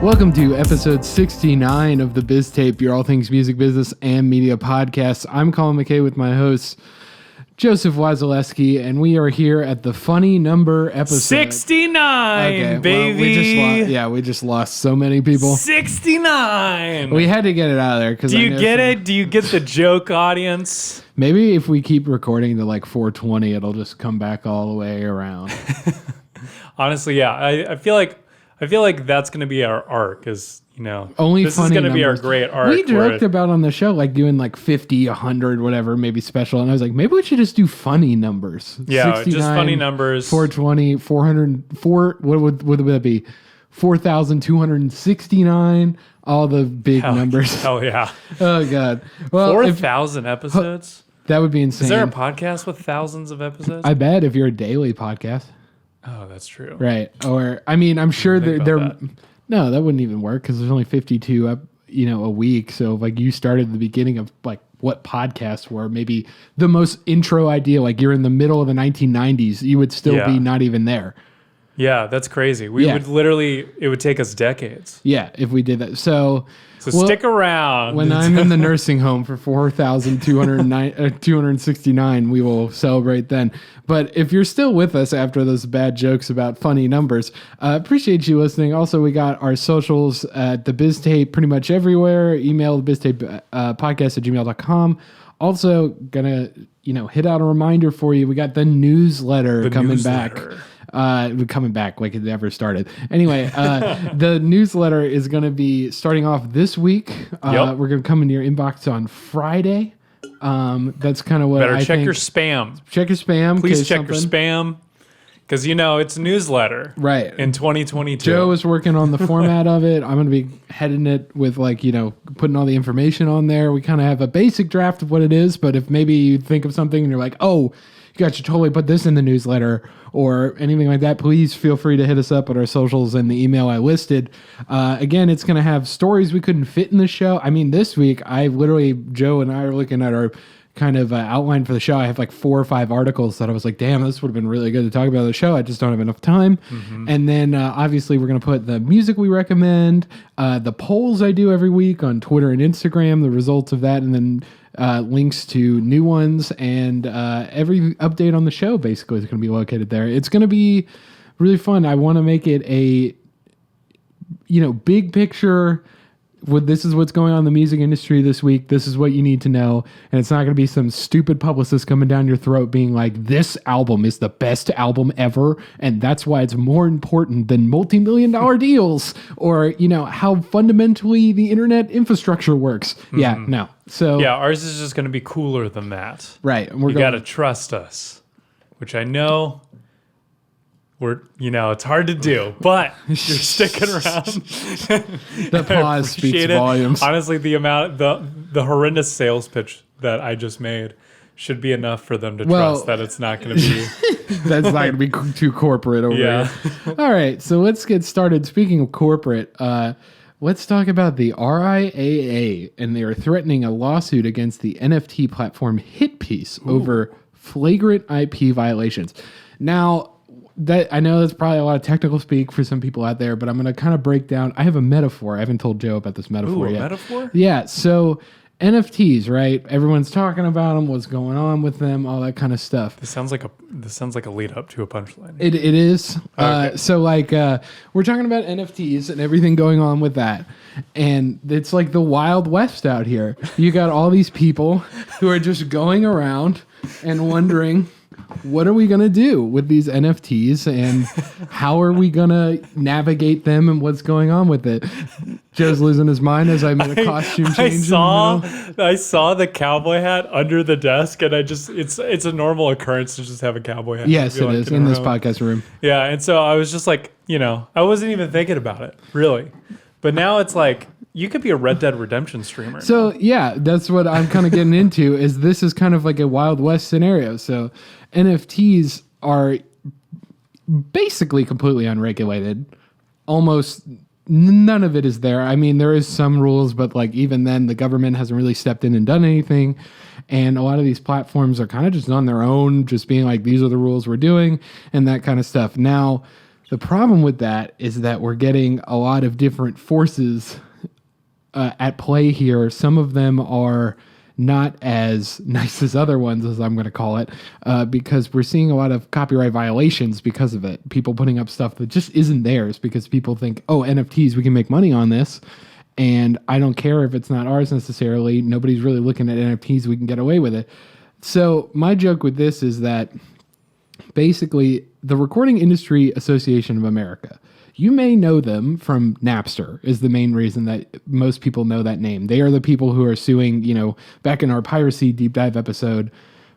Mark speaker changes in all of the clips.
Speaker 1: Welcome to episode 69 of the Biztape, your all things music, business, and media podcast. I'm Colin McKay with my host, Joseph Wasilewski, and we are here at the funny number episode.
Speaker 2: 69,
Speaker 1: okay,
Speaker 2: baby.
Speaker 1: Well, we just lost so many people.
Speaker 2: 69.
Speaker 1: We had to get it out of there.
Speaker 2: Do you get it? Do you get the joke, audience?
Speaker 1: Maybe if we keep recording to like 420, it'll just come back all the way around.
Speaker 2: Honestly, yeah. I feel like that's going to be our arc, is, you know,
Speaker 1: Only
Speaker 2: this
Speaker 1: funny
Speaker 2: is going to be our
Speaker 1: numbers.
Speaker 2: great arc.
Speaker 1: We joked about on the show, like doing like 50, 100, whatever, maybe special. And I was like, maybe we should just do funny numbers.
Speaker 2: Yeah, just funny numbers.
Speaker 1: 420, 400, what would that be? 4,269, all the big numbers.
Speaker 2: Hell yeah.
Speaker 1: Oh, God. Well,
Speaker 2: 4,000 episodes?
Speaker 1: That would be insane.
Speaker 2: Is there a podcast with thousands of episodes?
Speaker 1: I bet if you're a daily podcast.
Speaker 2: Oh, that's true.
Speaker 1: Right. Or, I mean, I'm sure they're no, that wouldn't even work because there's only 52 up, a week. So like you started at the beginning of like what podcasts were, maybe the most intro idea, like you're in the middle of the 1990s, you would still be not even there.
Speaker 2: Yeah, that's crazy. We would literally, it would take us decades.
Speaker 1: Yeah, if we did that. So
Speaker 2: stick around.
Speaker 1: When I'm in the nursing home for 4,269, we will celebrate then. But if you're still with us after those bad jokes about funny numbers, appreciate you listening. Also, we got our socials at the Biztape pretty much everywhere. Email the Biztape podcast at gmail.com. Also, gonna hit out a reminder for you. We got the newsletter coming back. Coming back like it never started. Anyway, the newsletter is going to be starting off this week. We're going to come into your inbox on Friday. That's kind of what I
Speaker 2: check
Speaker 1: think.
Speaker 2: your spam.
Speaker 1: Check your spam.
Speaker 2: Please check your spam. Because, it's a newsletter.
Speaker 1: Right.
Speaker 2: In 2022.
Speaker 1: Joe is working on the format of it. I'm going to be heading it with putting all the information on there. We kind of have a basic draft of what it is, but if maybe you think of something and you're like, oh, you got to totally put this in the newsletter or anything like that, please feel free to hit us up at our socials and the email I listed. Again, it's going to have stories we couldn't fit in the show. I mean, this week, Joe and I are looking at our kind of outline for the show. I have like 4 or 5 articles that I was like, damn, this would have been really good to talk about on the show. I just don't have enough time. Mm-hmm. And then obviously we're going to put the music we recommend, the polls I do every week on Twitter and Instagram, the results of that, and then links to new ones, and every update on the show basically is going to be located there. It's going to be really fun. I want to make it a big picture. This is what's going on in the music industry this week. This is what you need to know. And it's not going to be some stupid publicist coming down your throat being like, this album is the best album ever, and that's why it's more important than multi-million-dollar deals, or, how fundamentally the internet infrastructure works. Mm-hmm. Yeah, no. So
Speaker 2: yeah, ours is just going to be cooler than that.
Speaker 1: Right. And
Speaker 2: you got to trust us, which I know it's hard to do, but you're sticking around.
Speaker 1: The pause speaks volumes.
Speaker 2: Honestly, the horrendous sales pitch that I just made should be enough for them to trust that it's not going to be.
Speaker 1: That's not going to be too corporate over here. All right, so let's get started. Speaking of corporate, let's talk about the RIAA, and they are threatening a lawsuit against the NFT platform Hitpiece over flagrant IP violations. Now, I know that's probably a lot of technical speak for some people out there, but I'm going to kind of break down. I have a metaphor. I haven't told Joe about this metaphor yet.
Speaker 2: Metaphor?
Speaker 1: Yeah. So NFTs, right? Everyone's talking about them, what's going on with them, all that kind of stuff.
Speaker 2: This sounds like a lead up to a punchline.
Speaker 1: It is.
Speaker 2: Okay.
Speaker 1: So we're talking about NFTs and everything going on with that. And it's like the Wild West out here. You got all these people who are just going around and wondering, what are we going to do with these NFTs, and how are we going to navigate them, and what's going on with it? Joe's losing his mind as I made a costume change.
Speaker 2: I saw the cowboy hat under the desk, and it's a normal occurrence to just have a cowboy hat.
Speaker 1: Yes, it is in this podcast room.
Speaker 2: Yeah, and so I was just like, I wasn't even thinking about it, really. But now it's like, you could be a Red Dead Redemption streamer.
Speaker 1: So, yeah, that's what I'm kind of getting into, is this is kind of like a Wild West scenario. So NFTs are basically completely unregulated. Almost none of it is there. I mean, there is some rules, but like even then, the government hasn't really stepped in and done anything. And a lot of these platforms are kind of just on their own, just being like, these are the rules we're doing and that kind of stuff. Now, The problem with that is that we're getting a lot of different forces at play here. Some of them are not as nice as other ones, as I'm going to call it, because we're seeing a lot of copyright violations because of it. People putting up stuff that just isn't theirs because people think, oh, NFTs, we can make money on this. And I don't care if it's not ours necessarily. Nobody's really looking at NFTs. We can get away with it. So my joke with this is that basically the Recording Industry Association of America, you may know them from Napster is the main reason that most people know that name. They are the people who are suing, back in our piracy deep dive episode,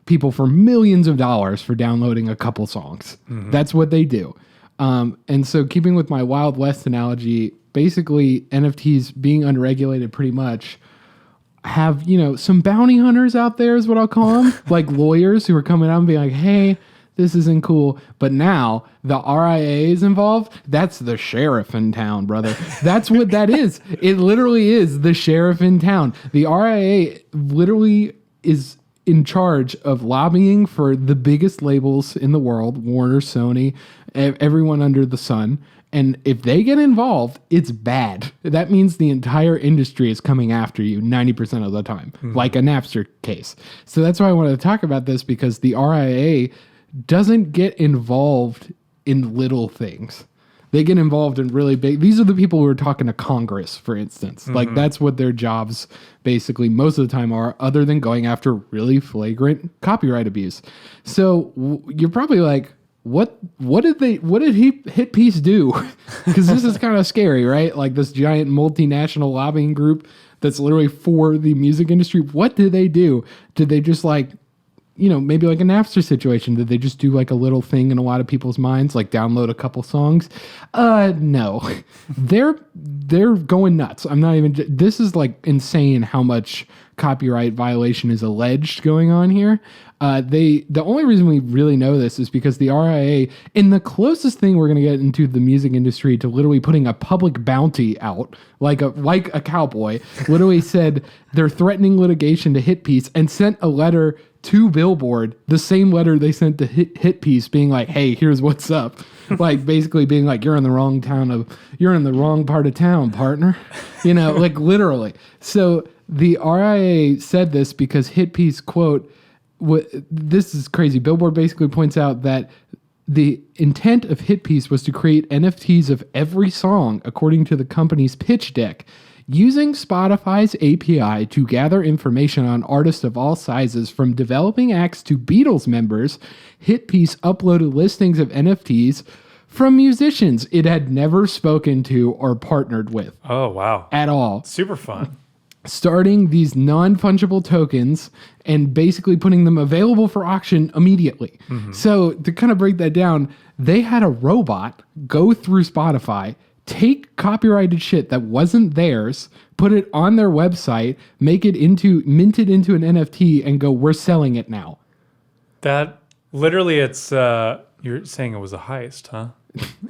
Speaker 1: people for millions of dollars for downloading a couple songs. Mm-hmm. That's what they do. And so keeping with my Wild West analogy, basically NFTs being unregulated pretty much have, some bounty hunters out there is what I'll call them, like lawyers who are coming out and being like, hey, this isn't cool. But now the RIAA is involved. That's the sheriff in town, brother. That's what that is. It literally is the sheriff in town. The RIAA literally is in charge of lobbying for the biggest labels in the world, Warner, Sony, everyone under the sun. And if they get involved, it's bad. That means the entire industry is coming after you 90% of the time, like a Napster case. So that's why I wanted to talk about this, because the RIAA doesn't get involved in little things. They get involved in really big. These are the people who are talking to Congress, for instance. Like that's what their jobs basically most of the time are, other than going after really flagrant copyright abuse. So you're probably like, what did Hit Piece do? Because this is kind of scary, right? Like this giant multinational lobbying group that's literally for the music industry. What did they do? Did they just maybe like a Napster situation? Did they just do like a little thing in a lot of people's minds, like download a couple songs? No, they're going nuts. This is like insane how much copyright violation is alleged going on here. The only reason we really know this is because the RIAA, in the closest thing we're going to get into the music industry to literally putting a public bounty out, like a cowboy, literally said they're threatening litigation to Hit Piece and sent a letter to Billboard, the same letter they sent to Hit Piece, being like, hey, here's what's up. Like basically being like, you're in the wrong part of town, partner. Like literally. So the RIAA said this because Hit Piece, quote, this is crazy. Billboard basically points out that the intent of Hit Piece was to create NFTs of every song according to the company's pitch deck, using Spotify's API to gather information on artists of all sizes, from developing acts to Beatles members. Hit Piece uploaded listings of NFTs from musicians it had never spoken to or partnered with.
Speaker 2: Oh, wow.
Speaker 1: At all.
Speaker 2: Super fun.
Speaker 1: Starting these non-fungible tokens and basically putting them available for auction immediately. Mm-hmm. So to kind of break that down, they had a robot go through Spotify, take copyrighted shit that wasn't theirs, put it on their website, mint it into an NFT, and go, we're selling it now.
Speaker 2: That literally, it's you're saying it was a heist, huh?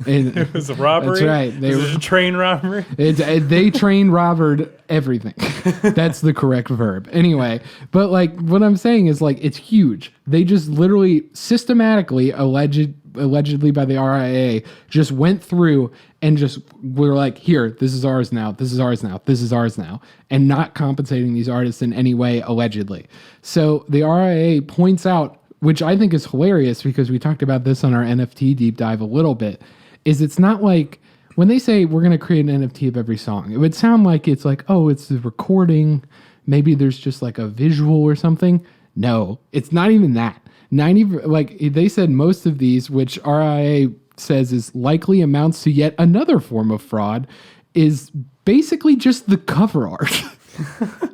Speaker 2: It was a robbery.
Speaker 1: That's right.
Speaker 2: It was a train robbery.
Speaker 1: They train robbered everything. That's the correct verb. Anyway, but like what I'm saying is like it's huge. They just literally systematically allegedly by the RIAA just went through and just were like, here, this is ours now. This is ours now. This is ours now, and not compensating these artists in any way allegedly. So the RIAA points out, which I think is hilarious because we talked about this on our NFT deep dive a little bit, is it's not like when they say we're going to create an NFT of every song, it would sound like it's like, oh, it's the recording. Maybe there's just like a visual or something. No, it's not even that. Like they said, most of these, which RIAA says is likely amounts to yet another form of fraud, is basically just the cover art.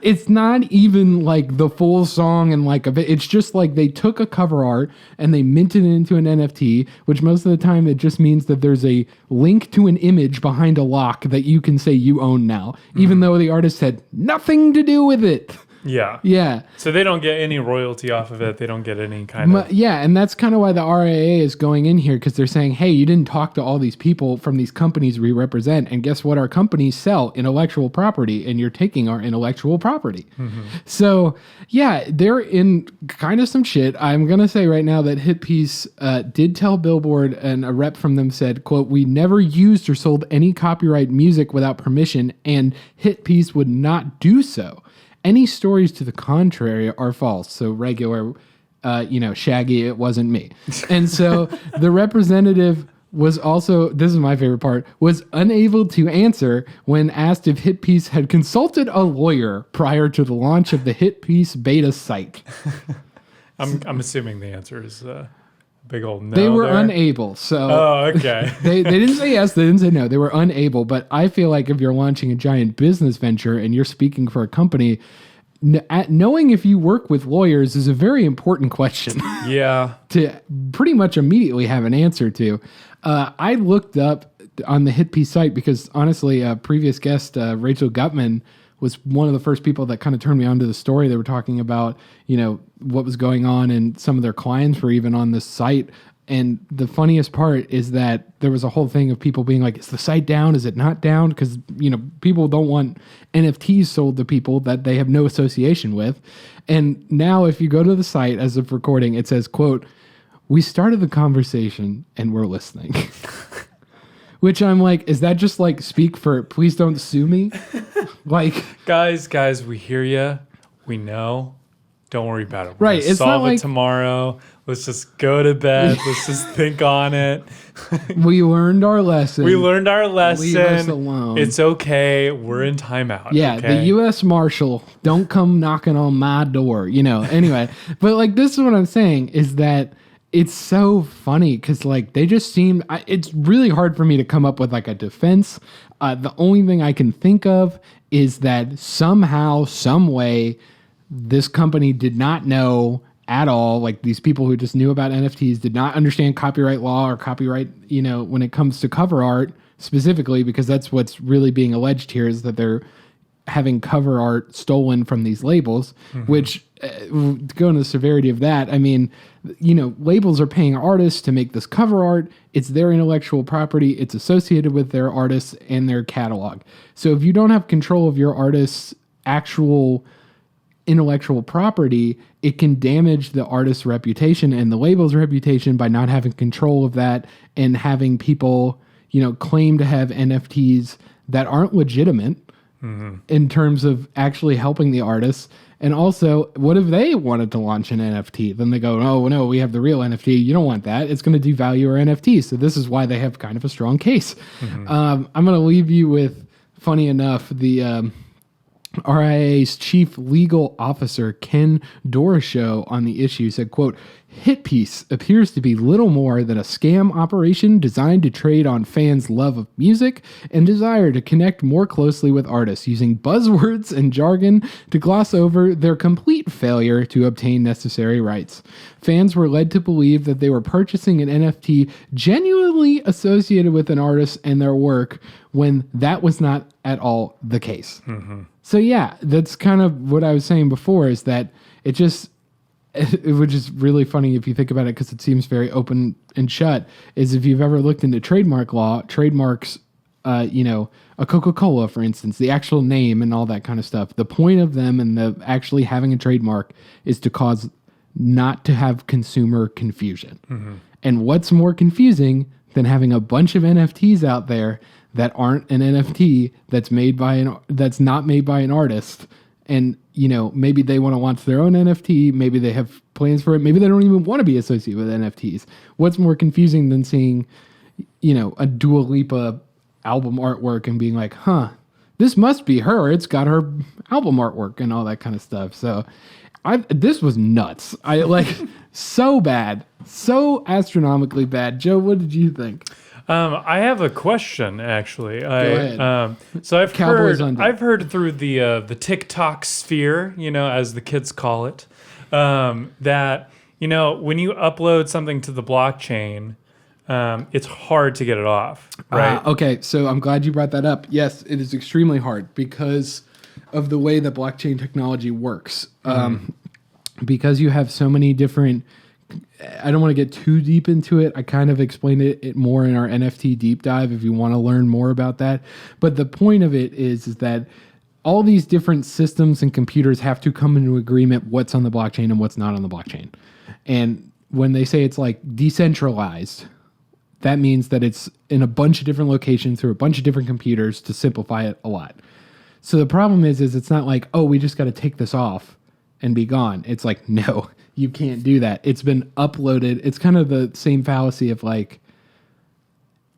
Speaker 1: It's not even like the full song and like it's just like they took a cover art and they minted it into an NFT, which most of the time it just means that there's a link to an image behind a lock that you can say you own now, even though the artist had nothing to do with it.
Speaker 2: Yeah.
Speaker 1: Yeah.
Speaker 2: So they don't get any royalty off of it. They don't get any kind of.
Speaker 1: Yeah, and that's kind of why the RIAA is going in here, because they're saying, hey, you didn't talk to all these people from these companies we represent, and guess what? Our companies sell intellectual property, and you're taking our intellectual property. So, yeah, they're in kind of some shit. I'm going to say right now that Hit Piece did tell Billboard, and a rep from them said, quote, we never used or sold any copyright music without permission, and Hit Piece would not do so. Any stories to the contrary are false. So regular, Shaggy, it wasn't me. And so the representative was also, this is my favorite part, was unable to answer when asked if Hit Piece had consulted a lawyer prior to the launch of the Hit Piece beta site.
Speaker 2: I'm assuming the answer is big old no.
Speaker 1: They were
Speaker 2: there.
Speaker 1: unable. So
Speaker 2: okay.
Speaker 1: they didn't say yes, they didn't say no. They were unable. But I feel like if you're launching a giant business venture and you're speaking for a company, knowing if you work with lawyers is a very important question.
Speaker 2: Yeah.
Speaker 1: To pretty much immediately have an answer to. I looked up on the Hit Piece site because honestly, a previous guest, Rachel Gutman, was one of the first people that kind of turned me on to the story. They were talking about, what was going on, and some of their clients were even on this site. And the funniest part is that there was a whole thing of people being like, is the site down? Is it not down? Because, people don't want NFTs sold to people that they have no association with. And now if you go to the site as of recording, it says, quote, we started the conversation and we're listening. Which I'm like, is that just like speak for please don't sue me? Like,
Speaker 2: guys, we hear you. We know. Don't worry about it. We're
Speaker 1: right.
Speaker 2: gonna
Speaker 1: It's
Speaker 2: solve
Speaker 1: not like
Speaker 2: it tomorrow. Let's just go to bed. Let's just think on it.
Speaker 1: we learned our lesson.
Speaker 2: We learned our lesson.
Speaker 1: Leave us alone.
Speaker 2: It's okay. We're in timeout.
Speaker 1: Yeah,
Speaker 2: okay?
Speaker 1: the U.S. Marshal, don't come knocking on my door. Anyway. But like, this is what I'm saying is that it's so funny because like they just seem. It's really hard for me to come up with like a defense. The only thing I can think of is that somehow, some way, this company did not know at all. Like these people who just knew about NFTs did not understand copyright law or copyright, when it comes to cover art specifically, because that's what's really being alleged here is that they're having cover art stolen from these labels, which to go into the severity of that, I mean, labels are paying artists to make this cover art. It's their intellectual property. It's associated with their artists and their catalog. So if you don't have control of your artist's actual intellectual property, it can damage the artist's reputation and the label's reputation by not having control of that and having people, claim to have NFTs that aren't legitimate in terms of actually helping the artists. And also, what if they wanted to launch an NFT? Then they go, oh, no, we have the real NFT. You don't want that. It's going to devalue our NFT. So this is why they have kind of a strong case. I'm going to leave you with, funny enough, the RIAA's chief legal officer, Ken Doroshow, on the issue said, quote, Hit Piece appears to be little more than a scam operation designed to trade on fans' love of music and desire to connect more closely with artists, using buzzwords and jargon to gloss over their complete failure to obtain necessary rights. Fans were led to believe that they were purchasing an NFT genuinely associated with an artist and their work when that was not at all the case. So yeah, that's kind of what I was saying before, is that it was just really funny if you think about it, because it seems very open and shut, is if you've ever looked into trademark law, trademarks, a Coca-Cola, for instance, the actual name and all that kind of stuff. The point of them and the actually having a trademark is to cause not to have consumer confusion. And what's more confusing than having a bunch of NFTs out there that aren't an NFT that's not made by an artist, and maybe they want to launch their own NFT, maybe they have plans for it, maybe they don't even want to be associated with NFTs. What's more confusing than seeing a Dua Lipa album artwork and being like, this must be her, it's got her album artwork and all that kind of stuff. So this was nuts. So bad, so astronomically bad. Joe, what did you think?
Speaker 2: I have a question, actually.
Speaker 1: Go ahead.
Speaker 2: So I've
Speaker 1: Cowboys
Speaker 2: heard through the TikTok sphere, as the kids call it, that when you upload something to the blockchain, it's hard to get it off, right?
Speaker 1: Okay, so I'm glad you brought that up. Yes, it is extremely hard because of the way that blockchain technology works. Because you have so many different, I don't want to get too deep into it. I kind of explained it more in our NFT deep dive if you want to learn more about that. But the point of it is that all these different systems and computers have to come into agreement what's on the blockchain and what's not on the blockchain. And when they say it's like decentralized, that means that it's in a bunch of different locations through a bunch of different computers to simplify it a lot. So the problem is it's not like, oh, we just got to take this off and be gone. It's like, no, you can't do that. It's been uploaded. It's kind of the same fallacy of like,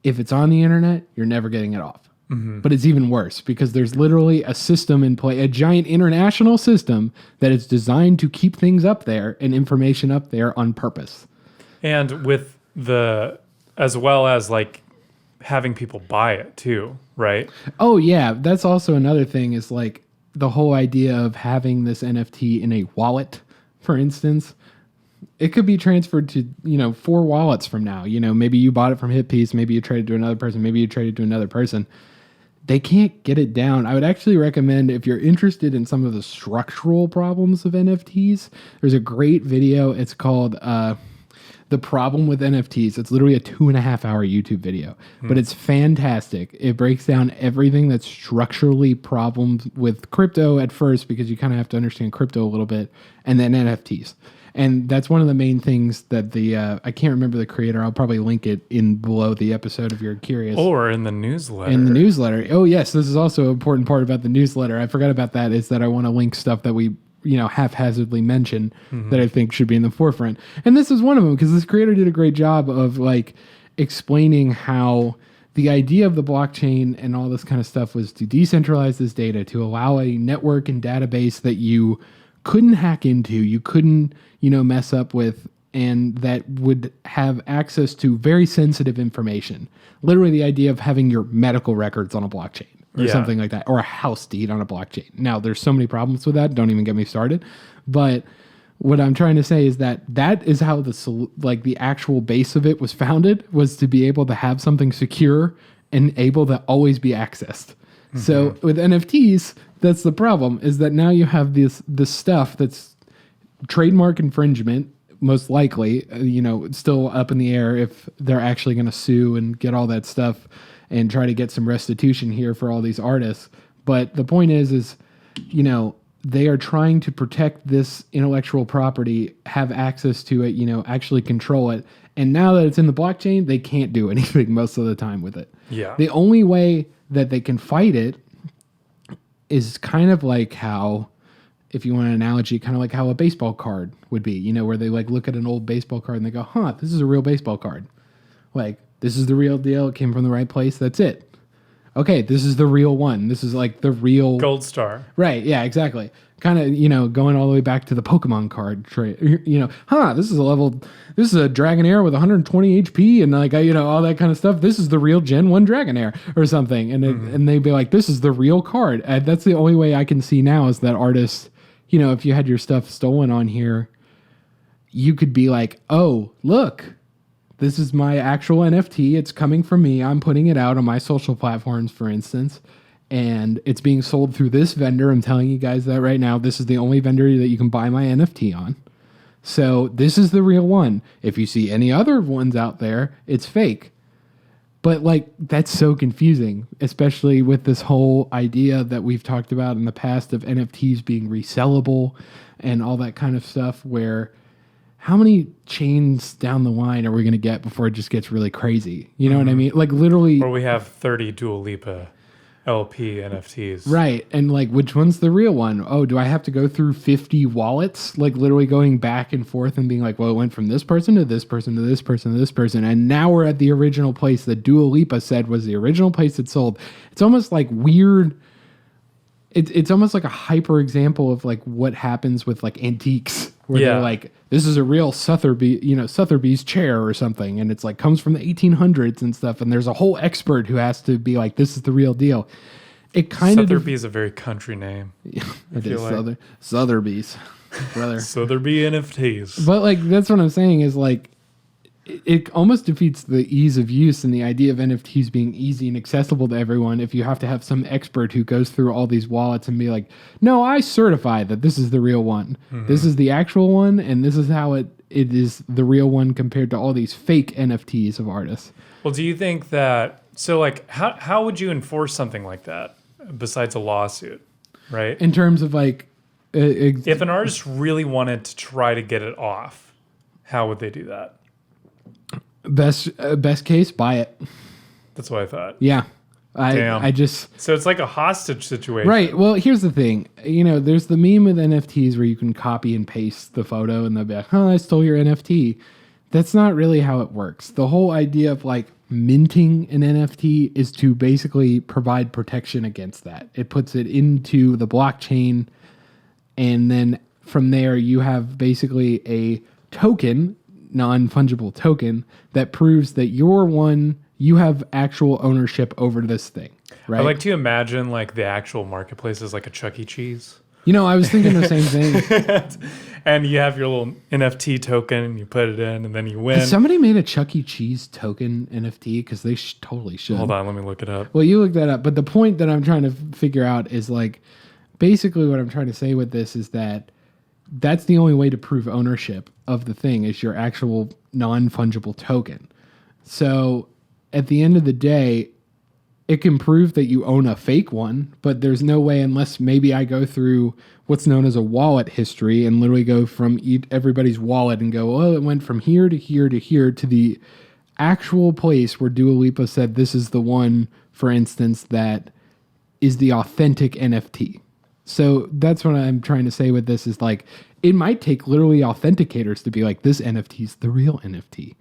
Speaker 1: if it's on the internet, you're never getting it off. But it's even worse because there's literally a system in play, a giant international system that is designed to keep things up there and information up there on purpose.
Speaker 2: And with as well as like having people buy it too, right?
Speaker 1: Oh yeah. That's also another thing is like, the whole idea of having this NFT in a wallet, for instance, it could be transferred to, 4 wallets from now. Maybe you bought it from HitPiece, maybe you traded to another person, maybe you traded to another person. They can't get it down. I would actually recommend if you're interested in some of the structural problems of NFTs, there's a great video. It's called The Problem with NFTs. It's literally a 2.5-hour YouTube video, but it's fantastic. It breaks down everything that's structurally problems with crypto at first, because you kind of have to understand crypto a little bit, and then NFTs. And that's one of the main things that I can't remember the creator. I'll probably link it in below the episode if you're curious.
Speaker 2: Or in the newsletter.
Speaker 1: In the newsletter. Oh yes, this is also an important part about the newsletter. I forgot about that, is that I want to link stuff that we haphazardly mention that I think should be in the forefront. And this is one of them, because this creator did a great job of like explaining how the idea of the blockchain and all this kind of stuff was to decentralize this data, to allow a network and database that you couldn't hack into, you couldn't, mess up with, and that would have access to very sensitive information. Literally the idea of having your medical records on a blockchain. Or something like that, or a house deed on a blockchain. Now, there's so many problems with that. Don't even get me started. But what I'm trying to say is that is how the actual base of it was founded, was to be able to have something secure and able to always be accessed. So with NFTs, that's the problem, is that now you have this stuff that's trademark infringement, most likely, still up in the air if they're actually going to sue and get all that stuff and try to get some restitution here for all these artists. But the point is, they are trying to protect this intellectual property, have access to it, actually control it. And now that it's in the blockchain, they can't do anything most of the time with it.
Speaker 2: Yeah.
Speaker 1: The only way that they can fight it is kind of like how, if you want an analogy, kind of like how a baseball card would be, where they like look at an old baseball card and they go, this is a real baseball card. Like, this is the real deal. It came from the right place. That's it. Okay, this is the real one. This is like the real
Speaker 2: gold star.
Speaker 1: Right. Yeah, exactly. Kind of, going all the way back to the Pokemon card trade. This is a Dragonair with 120 HP and like, all that kind of stuff. This is the real Gen 1 Dragonair or something. And and they'd be like, this is the real card. And that's the only way I can see now is that artists, if you had your stuff stolen on here, you could be like, oh, look, this is my actual NFT. It's coming from me. I'm putting it out on my social platforms, for instance, and it's being sold through this vendor. I'm telling you guys that right now. This is the only vendor that you can buy my NFT on. So this is the real one. If you see any other ones out there, it's fake. But like, that's so confusing, especially with this whole idea that we've talked about in the past of NFTs being resellable and all that kind of stuff, where how many chains down the line are we going to get before it just gets really crazy? You know what I mean? Like literally.
Speaker 2: Or we have 30 Dua Lipa LP NFTs.
Speaker 1: Right. And like, which one's the real one? Oh, do I have to go through 50 wallets? Like literally going back and forth and being like, well, it went from this person to this person to this person to this person. And now we're at the original place that Dua Lipa said was the original place it sold. It's almost like weird. It's almost like a hyper example of like what happens with like antiques, where they're like, this is a real Sotheby's chair or something, and it's like comes from the 1800s and stuff, and there's a whole expert who has to be like, this is the real deal. It kind of
Speaker 2: Sotheby's is a very country name.
Speaker 1: Yeah, it is like. Sotheby's, brother.
Speaker 2: Sotheby NFTs.
Speaker 1: But like that's what I'm saying is like, it almost defeats the ease of use and the idea of NFTs being easy and accessible to everyone if you have to have some expert who goes through all these wallets and be like, no, I certify that this is the real one. This is the actual one, and this is how it is the real one compared to all these fake NFTs of artists.
Speaker 2: Well, do you think that, so like, how would you enforce something like that besides a lawsuit, right?
Speaker 1: In terms of like...
Speaker 2: if an artist really wanted to try to get it off, how would they do that?
Speaker 1: Best case, buy it.
Speaker 2: That's what I thought.
Speaker 1: Yeah.
Speaker 2: Damn.
Speaker 1: I just...
Speaker 2: So it's like a hostage situation.
Speaker 1: Right. Well, here's the thing. You know, there's the meme with NFTs where you can copy and paste the photo and they'll be like, I stole your NFT. That's not really how it works. The whole idea of like minting an NFT is to basically provide protection against that. It puts it into the blockchain, and then from there you have basically a token, non-fungible token, that proves that you have actual ownership over this thing, right?
Speaker 2: I like to imagine like the actual marketplace is like a Chuck E. Cheese.
Speaker 1: You know, I was thinking the same thing.
Speaker 2: And you have your little NFT token and you put it in and then you win.
Speaker 1: Has somebody made a Chuck E. Cheese token NFT? Because they totally should.
Speaker 2: Hold on, let me look it up.
Speaker 1: Well, you look that up. But the point that I'm trying to figure out is like, basically what I'm trying to say with this is that that's the only way to prove ownership of the thing is your actual non-fungible token. So at the end of the day, it can prove that you own a fake one, but there's no way unless maybe I go through what's known as a wallet history and literally go from everybody's wallet and go, oh, it went from here to here to here to the actual place where Dua Lipa said this is the one, for instance, that is the authentic NFT. So that's what I'm trying to say with this is like, it might take literally authenticators to be like, this NFT is the real NFT.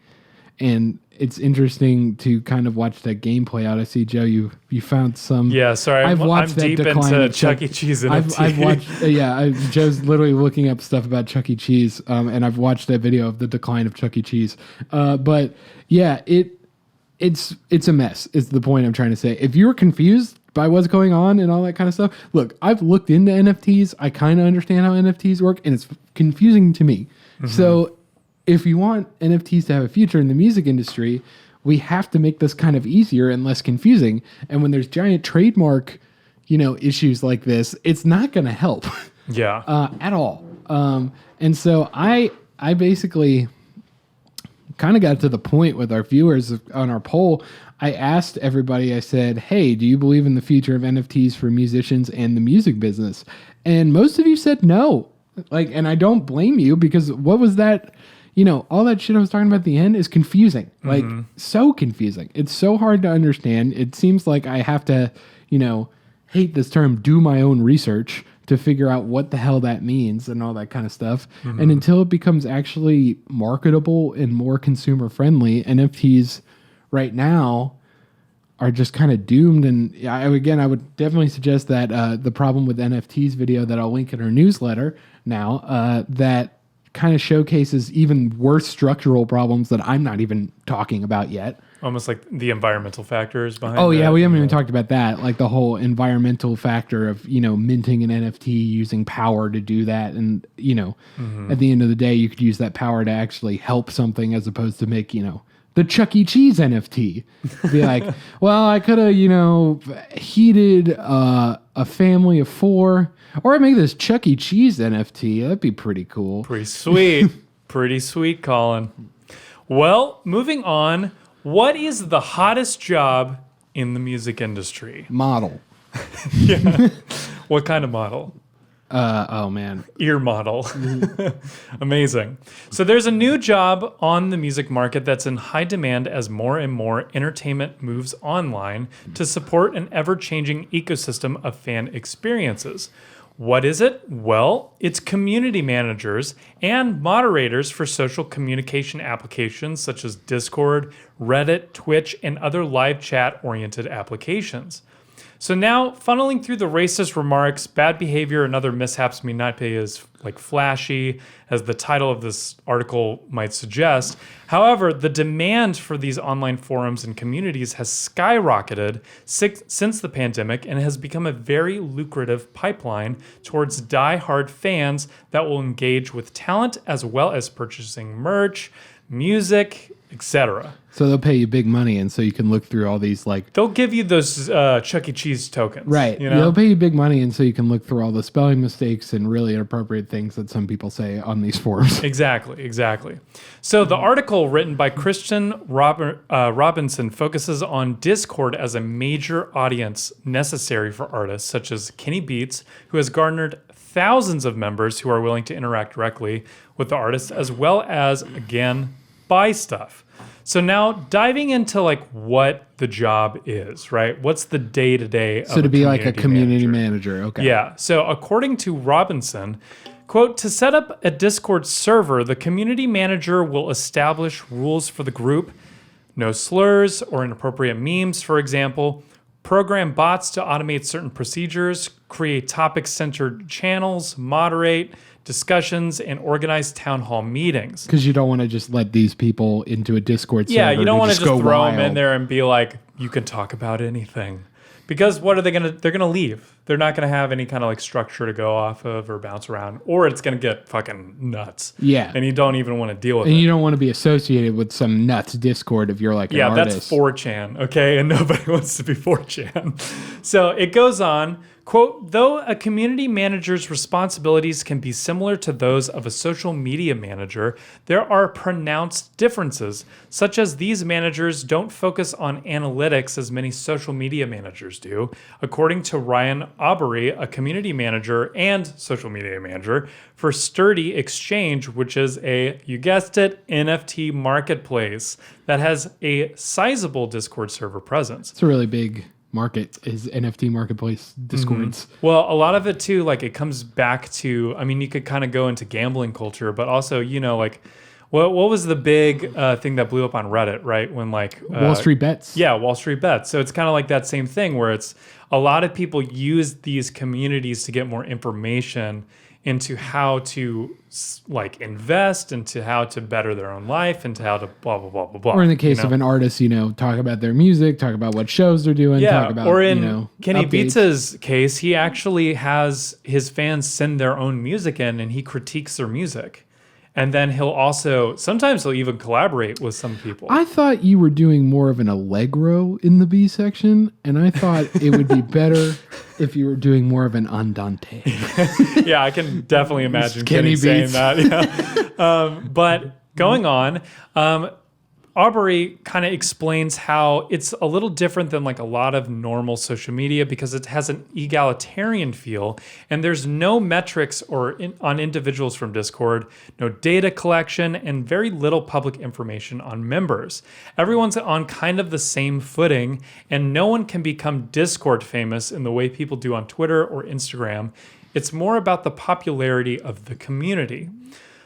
Speaker 1: And it's interesting to kind of watch that game play out. I see, Joe, you found some.
Speaker 2: Yeah, sorry,
Speaker 1: I've watched
Speaker 2: I'm deep into Chuck E. Cheese NFT.
Speaker 1: I've watched. Joe's literally looking up stuff about Chuck E. Cheese, and I've watched that video of the decline of Chuck E. Cheese. But yeah, it's a mess. Is the point I'm trying to say. If you're confused by what's going on and all that kind of stuff, look, I've looked into NFTs. I kind of understand how NFTs work, and it's confusing to me. So if you want NFTs to have a future in the music industry, we have to make this kind of easier and less confusing. And when there's giant trademark, issues like this, it's not going to help.
Speaker 2: Yeah.
Speaker 1: At all. And so I basically kind of got to the point with our viewers on our poll. I asked everybody, I said, hey, do you believe in the future of NFTs for musicians and the music business? And most of you said no. And I don't blame you, because what was that? All that shit I was talking about at the end is confusing. So confusing. It's so hard to understand. It seems like I have to, hate this term, do my own research to figure out what the hell that means and all that kind of stuff. And until it becomes actually marketable and more consumer friendly, NFTs right now are just kind of doomed. And I would definitely suggest that the problem with NFTs video that I'll link in our newsletter now, that kind of showcases even worse structural problems that I'm not even talking about yet.
Speaker 2: Almost like the environmental factors behind
Speaker 1: Oh, yeah,
Speaker 2: that.
Speaker 1: we haven't even talked about that. Like the whole environmental factor of, minting an NFT, using power to do that. And, at the end of the day, you could use that power to actually help something as opposed to make, the Chuck E. Cheese NFT. Be like, well, I could have, heated a family of 4, or I make this Chuck E. Cheese NFT. That'd be pretty cool.
Speaker 2: Pretty sweet. Pretty sweet, Colin. Well, moving on. What is the hottest job in the music industry?
Speaker 1: Model.
Speaker 2: Yeah. What kind of model?
Speaker 1: Oh, man.
Speaker 2: Ear model. Amazing. So there's a new job on the music market that's in high demand as more and more entertainment moves online to support an ever-changing ecosystem of fan experiences. What is it? Well, it's community managers and moderators for social communication applications such as Discord, Reddit, Twitch, and other live chat-oriented applications. So now, funneling through the racist remarks, bad behavior, and other mishaps may not be as flashy as the title of this article might suggest. However, the demand for these online forums and communities has skyrocketed since the pandemic and has become a very lucrative pipeline towards die-hard fans that will engage with talent as well as purchasing merch, music, etc.
Speaker 1: So they'll pay you big money, and so you can look through all these like.
Speaker 2: They'll give you those Chuck E. Cheese tokens.
Speaker 1: Right.
Speaker 2: You know?
Speaker 1: They'll pay you big money, and so you can look through all the spelling mistakes and really inappropriate things that some people say on these forums.
Speaker 2: Exactly. So the article written by Christian Robinson focuses on Discord as a major audience necessary for artists such as Kenny Beats, who has garnered thousands of members who are willing to interact directly with the artists, as well as, again, buy stuff. So now diving into like what the job is, right? What's the day-to-day
Speaker 1: So to be like a community manager. Okay.
Speaker 2: Yeah. So according to Robinson, quote, to set up a Discord server, the community manager will establish rules for the group, no slurs or inappropriate memes, for example, program bots to automate certain procedures, create topic-centered channels, moderate discussions, and organize town hall meetings.
Speaker 1: Because you don't want to just let these people into a Discord server.
Speaker 2: Yeah, you don't want to just
Speaker 1: go
Speaker 2: throw
Speaker 1: wild.
Speaker 2: them in there and be like, you can talk about anything. Because what are they going to, they're going to leave. They're not going to have any kind of like structure to go off of or bounce around, or it's going to get fucking nuts.
Speaker 1: Yeah.
Speaker 2: And you don't even want to deal with it.
Speaker 1: And you don't want to be associated with some nuts Discord if you're like an artist.
Speaker 2: That's 4chan, okay? And nobody wants to be 4chan. So it goes on, quote, though a community manager's responsibilities can be similar to those of a social media manager, there are pronounced differences, such as these managers don't focus on analytics as many social media managers do. According to Ryan Aubrey, a community manager and social media manager for Sturdy Exchange, which is a, you guessed it, NFT marketplace that has a sizable Discord server presence.
Speaker 1: It's a really big market, is NFT marketplace Discords.
Speaker 2: Mm-hmm. Well, a lot of it too, like it comes back to, I mean, you could kind of go into gambling culture, but also, you know, like what was the big thing that blew up on Reddit, right? When like
Speaker 1: Wall Street Bets.
Speaker 2: Yeah, Wall Street Bets. So it's kind of like that same thing where it's a lot of people use these communities to get more information into how to like invest, into how to better their own life, into how to blah, blah, blah, blah, blah.
Speaker 1: Or in the case of an artist, you know, talk about their music, talk about what shows they're doing, talk about,
Speaker 2: or in
Speaker 1: you know,
Speaker 2: Kenny
Speaker 1: updates.
Speaker 2: Beats' case, he actually has his fans send their own music in and he critiques their music. And then sometimes he'll even collaborate with some people.
Speaker 1: I thought you were doing more of an Allegro in the B section, and I thought it would be better if you were doing more of an Andante.
Speaker 2: Yeah, I can definitely imagine
Speaker 1: Kenny
Speaker 2: Kenny saying
Speaker 1: Beats.
Speaker 2: that. Yeah. But going on, Aubrey kind of explains how it's a little different than like a lot of normal social media because it has an egalitarian feel and there's no metrics on individuals from Discord, no data collection, and very little public information on members. Everyone's on kind of the same footing and no one can become Discord famous in the way people do on Twitter or Instagram. It's more about the popularity of the community.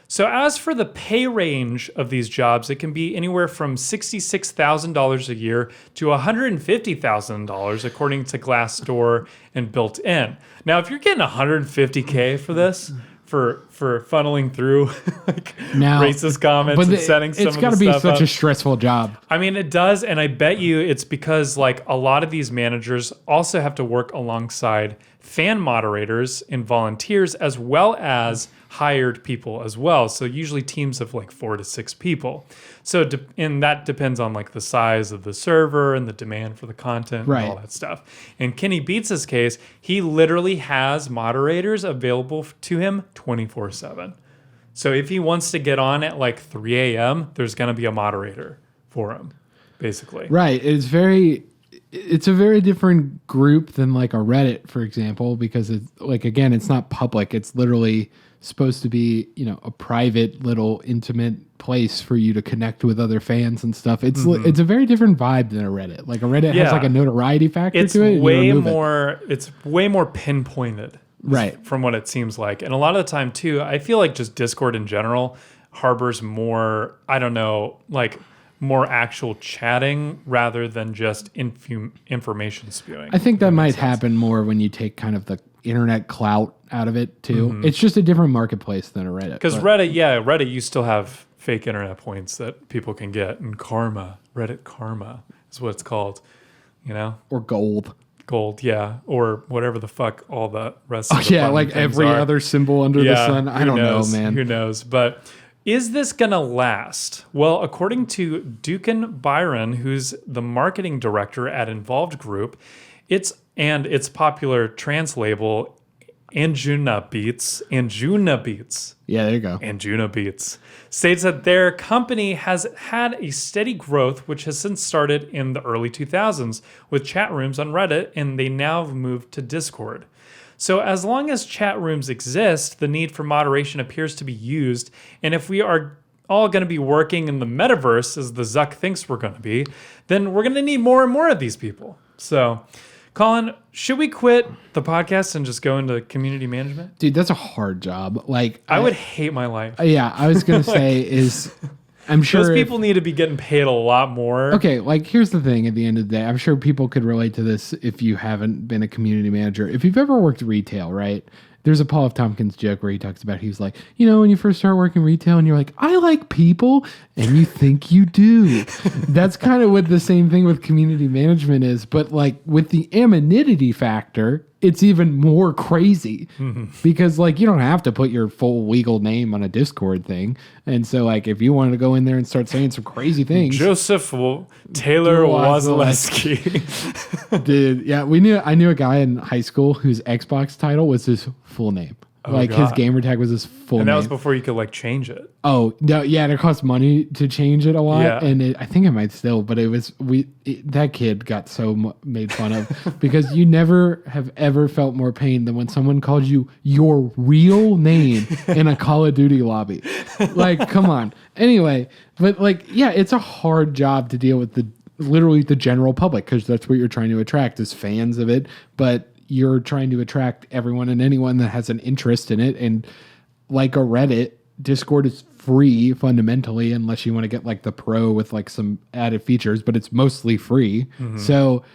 Speaker 2: So as for the pay range of these jobs, it can be anywhere from $66,000 a year to $150,000 according to Glassdoor and Built-in. Now, if you're getting $150K for this, for funneling through like racist comments and setting some of the stuff up.
Speaker 1: It's got to be such a stressful job.
Speaker 2: I mean, it does, and I bet you it's because like a lot of these managers also have to work alongside fan moderators and volunteers as well as hired people as well. So usually teams of like 4 to 6 people. So and that depends on like the size of the server and the demand for the content and all that stuff. In Kenny Beats' case, he literally has moderators available to him 24/7. So if he wants to get on at like 3 a.m., there's going to be a moderator for him, basically.
Speaker 1: Right. It's a very different group than like a Reddit, for example, because it's like, again, it's not public. It's literally supposed to be, you know, a private little intimate place for you to connect with other fans and stuff. It's it's a very different vibe than a Reddit. Like a Reddit has like a notoriety factor to it.
Speaker 2: It's way more pinpointed.
Speaker 1: Right.
Speaker 2: From what it seems like. And a lot of the time too, I feel like just Discord in general harbors more, I don't know, like more actual chatting rather than just information spewing.
Speaker 1: I think that might happen more when you take kind of the internet clout out of it too. It's just a different marketplace than a Reddit.
Speaker 2: Because Reddit, you still have fake internet points that people can get, and karma, Reddit karma is what it's called, you know?
Speaker 1: Or gold,
Speaker 2: yeah, or whatever the fuck all the rest of the
Speaker 1: like every other symbol under the sun. I don't know, man.
Speaker 2: Who knows? But Is this going to last? Well, according to Dukan Byron, who's the marketing director at Involved Group, its popular trance label, Anjuna Beats,
Speaker 1: Yeah, there you go.
Speaker 2: Anjuna Beats, states that their company has had a steady growth, which has since started in the early 2000s with chat rooms on Reddit, and they now have moved to Discord. So as long as chat rooms exist, the need for moderation appears to be used. And if we are all going to be working in the metaverse, as the Zuck thinks we're going to be, then we're going to need more and more of these people. So, Colin, should we quit the podcast and just go into community management?
Speaker 1: Dude, that's a hard job. Like
Speaker 2: I would hate my life.
Speaker 1: Yeah, I was going to say is... I'm sure
Speaker 2: those people need to be getting paid a lot more.
Speaker 1: Okay, like here's the thing at the end of the day. I'm sure people could relate to this if you haven't been a community manager. If you've ever worked retail, right? There's a Paul F. Tompkins joke where he talks about, he's like, when you first start working retail and you're like, I like people, and you think you do. That's kind of what the same thing with community management is. But like with the anonymity factor, it's even more crazy because like you don't have to put your full legal name on a Discord thing. And so like if you wanted to go in there and start saying some crazy things.
Speaker 2: Joseph Taylor Wasilewski.
Speaker 1: Dude, yeah, I knew a guy in high school whose Xbox title was his full name. His gamer tag was his full name.
Speaker 2: And that was before you could like change it.
Speaker 1: Oh, no, yeah, it cost money to change it a lot.
Speaker 2: Yeah.
Speaker 1: And I think it might still, but that kid got so made fun of because you never have ever felt more pain than when someone called you your real name in a Call of Duty lobby. Like, come on. Anyway, but like, yeah, it's a hard job to deal with literally the general public because that's what you're trying to attract is fans of it. But you're trying to attract everyone and anyone that has an interest in it. And like a Reddit, Discord is free fundamentally, unless you want to get like the pro with like some added features, but it's mostly free. Mm-hmm. So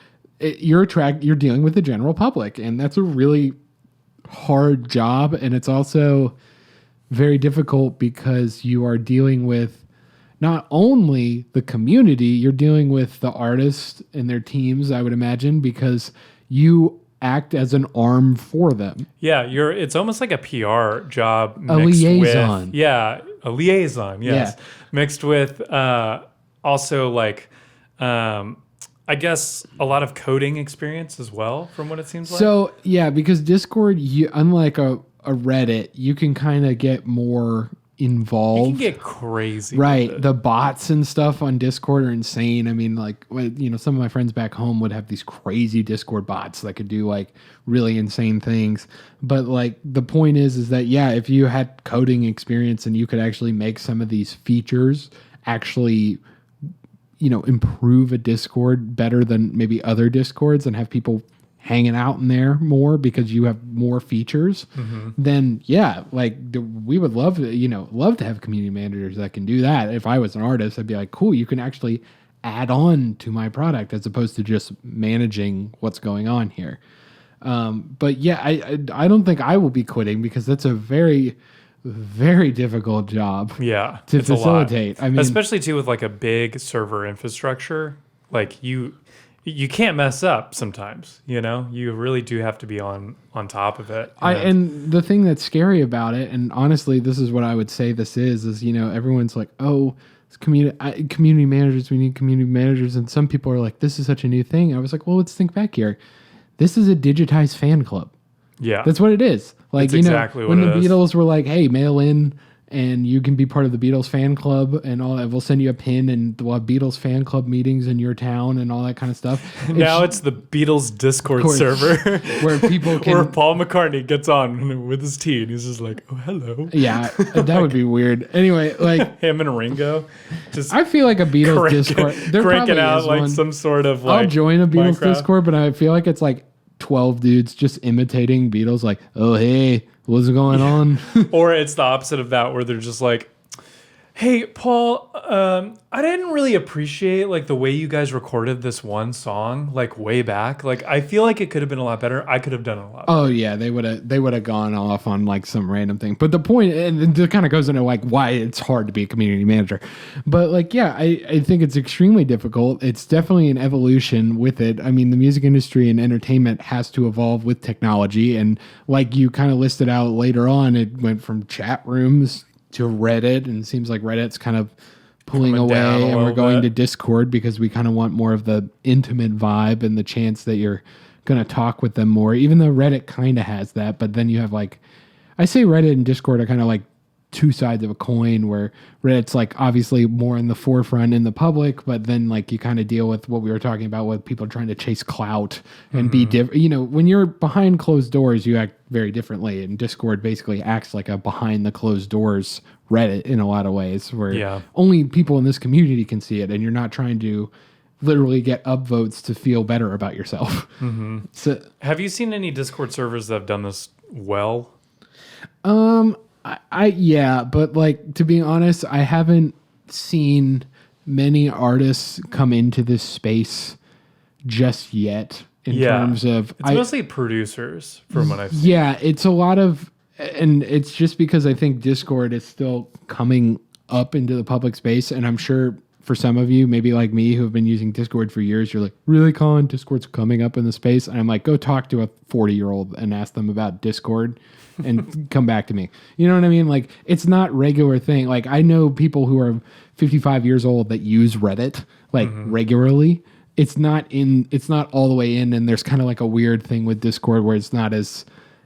Speaker 1: you're dealing with the general public, and that's a really hard job. And it's also very difficult because you are dealing with not only the community, you're dealing with the artists and their teams, I would imagine, because you act as an arm for them.
Speaker 2: Yeah, it's almost like a PR job.
Speaker 1: A liaison.
Speaker 2: A liaison, yes. Yeah. Mixed with also like, I guess, a lot of coding experience as well, from what it seems like.
Speaker 1: So, yeah, because Discord, unlike a Reddit, you can kind of get more involved.
Speaker 2: You can get crazy.
Speaker 1: Right. The bots and stuff on Discord are insane. I mean, like, some of my friends back home would have these crazy Discord bots that could do like really insane things. But like the point is that, yeah, if you had coding experience and you could actually make some of these features actually, improve a Discord better than maybe other Discords and have people hanging out in there more because you have more features, then yeah, like we would love to have community managers that can do that. If I was an artist, I'd be like, cool, you can actually add on to my product as opposed to just managing what's going on here. But yeah, I don't think I will be quitting because that's a very, very difficult job.
Speaker 2: Yeah,
Speaker 1: to facilitate. I mean,
Speaker 2: especially too with like a big server infrastructure, like you can't mess up sometimes, you really do have to be on top of it.
Speaker 1: And the thing that's scary about it, and honestly, this is what I would say this is everyone's like, oh, it's community managers, we need community managers. And some people are like, this is such a new thing. I was like, well, let's think back here. This is a digitized fan club.
Speaker 2: Yeah.
Speaker 1: That's what it is. Like,
Speaker 2: that's exactly
Speaker 1: when
Speaker 2: what
Speaker 1: the Beatles were like, hey, mail in and you can be part of the Beatles fan club and all that. We'll send you a pin and we'll have Beatles fan club meetings in your town and all that kind of stuff.
Speaker 2: Now it's the Beatles Discord server
Speaker 1: where people can...
Speaker 2: Where Paul McCartney gets on with his tea and he's just like, oh, hello.
Speaker 1: Yeah, that would be weird. Anyway, like...
Speaker 2: him and Ringo.
Speaker 1: I feel like a Beatles Discord...
Speaker 2: They're cranking out like some sort of like...
Speaker 1: I'll join a Beatles
Speaker 2: Minecraft.
Speaker 1: Discord, but I feel like it's like 12 dudes just imitating Beatles like, oh, hey... what's going on?
Speaker 2: Or it's the opposite of that where they're just like, hey, Paul, I didn't really appreciate like the way you guys recorded this one song like way back. Like I feel like it could have been a lot better. I could have done it a lot better.
Speaker 1: Oh yeah, they would have gone off on like some random thing. But the point, and it kind of goes into like why it's hard to be a community manager. But like yeah, I think it's extremely difficult. It's definitely an evolution with it. I mean, the music industry and entertainment has to evolve with technology, and like you kind of listed out later on, it went from chat rooms to Reddit, and it seems like Reddit's kind of pulling
Speaker 2: Coming down
Speaker 1: away,
Speaker 2: a
Speaker 1: and we're
Speaker 2: little
Speaker 1: going
Speaker 2: bit.
Speaker 1: to Discord because we kind of want more of the intimate vibe and the chance that you're going to talk with them more, even though Reddit kind of has that. But then you have like, I say Reddit and Discord are kind of like two sides of a coin, where Reddit's like obviously more in the forefront in the public, but then like you kind of deal with what we were talking about with people trying to chase clout and be different. You know, when you're behind closed doors, you act very differently, and Discord basically acts like a behind the closed doors Reddit in a lot of ways, where only people in this community can see it, and you're not trying to literally get upvotes to feel better about yourself. So
Speaker 2: Have you seen any Discord servers that have done this well?
Speaker 1: Yeah, but like, to be honest, I haven't seen many artists come into this space just yet in terms of
Speaker 2: it's mostly producers from what I've seen.
Speaker 1: Yeah, it's a lot of, and it's just because I think Discord is still coming up into the public space, and I'm sure for some of you, maybe like me, who have been using Discord for years, you're like, really, Colin? Discord's coming up in the space? And I'm like, go talk to a 40-year-old and ask them about Discord and come back to me. You know what I mean? Like, it's not regular thing. Like, I know people who are 55 years old that use Reddit like regularly. It's not all the way in, and there's kind of like a weird thing with Discord where it's not as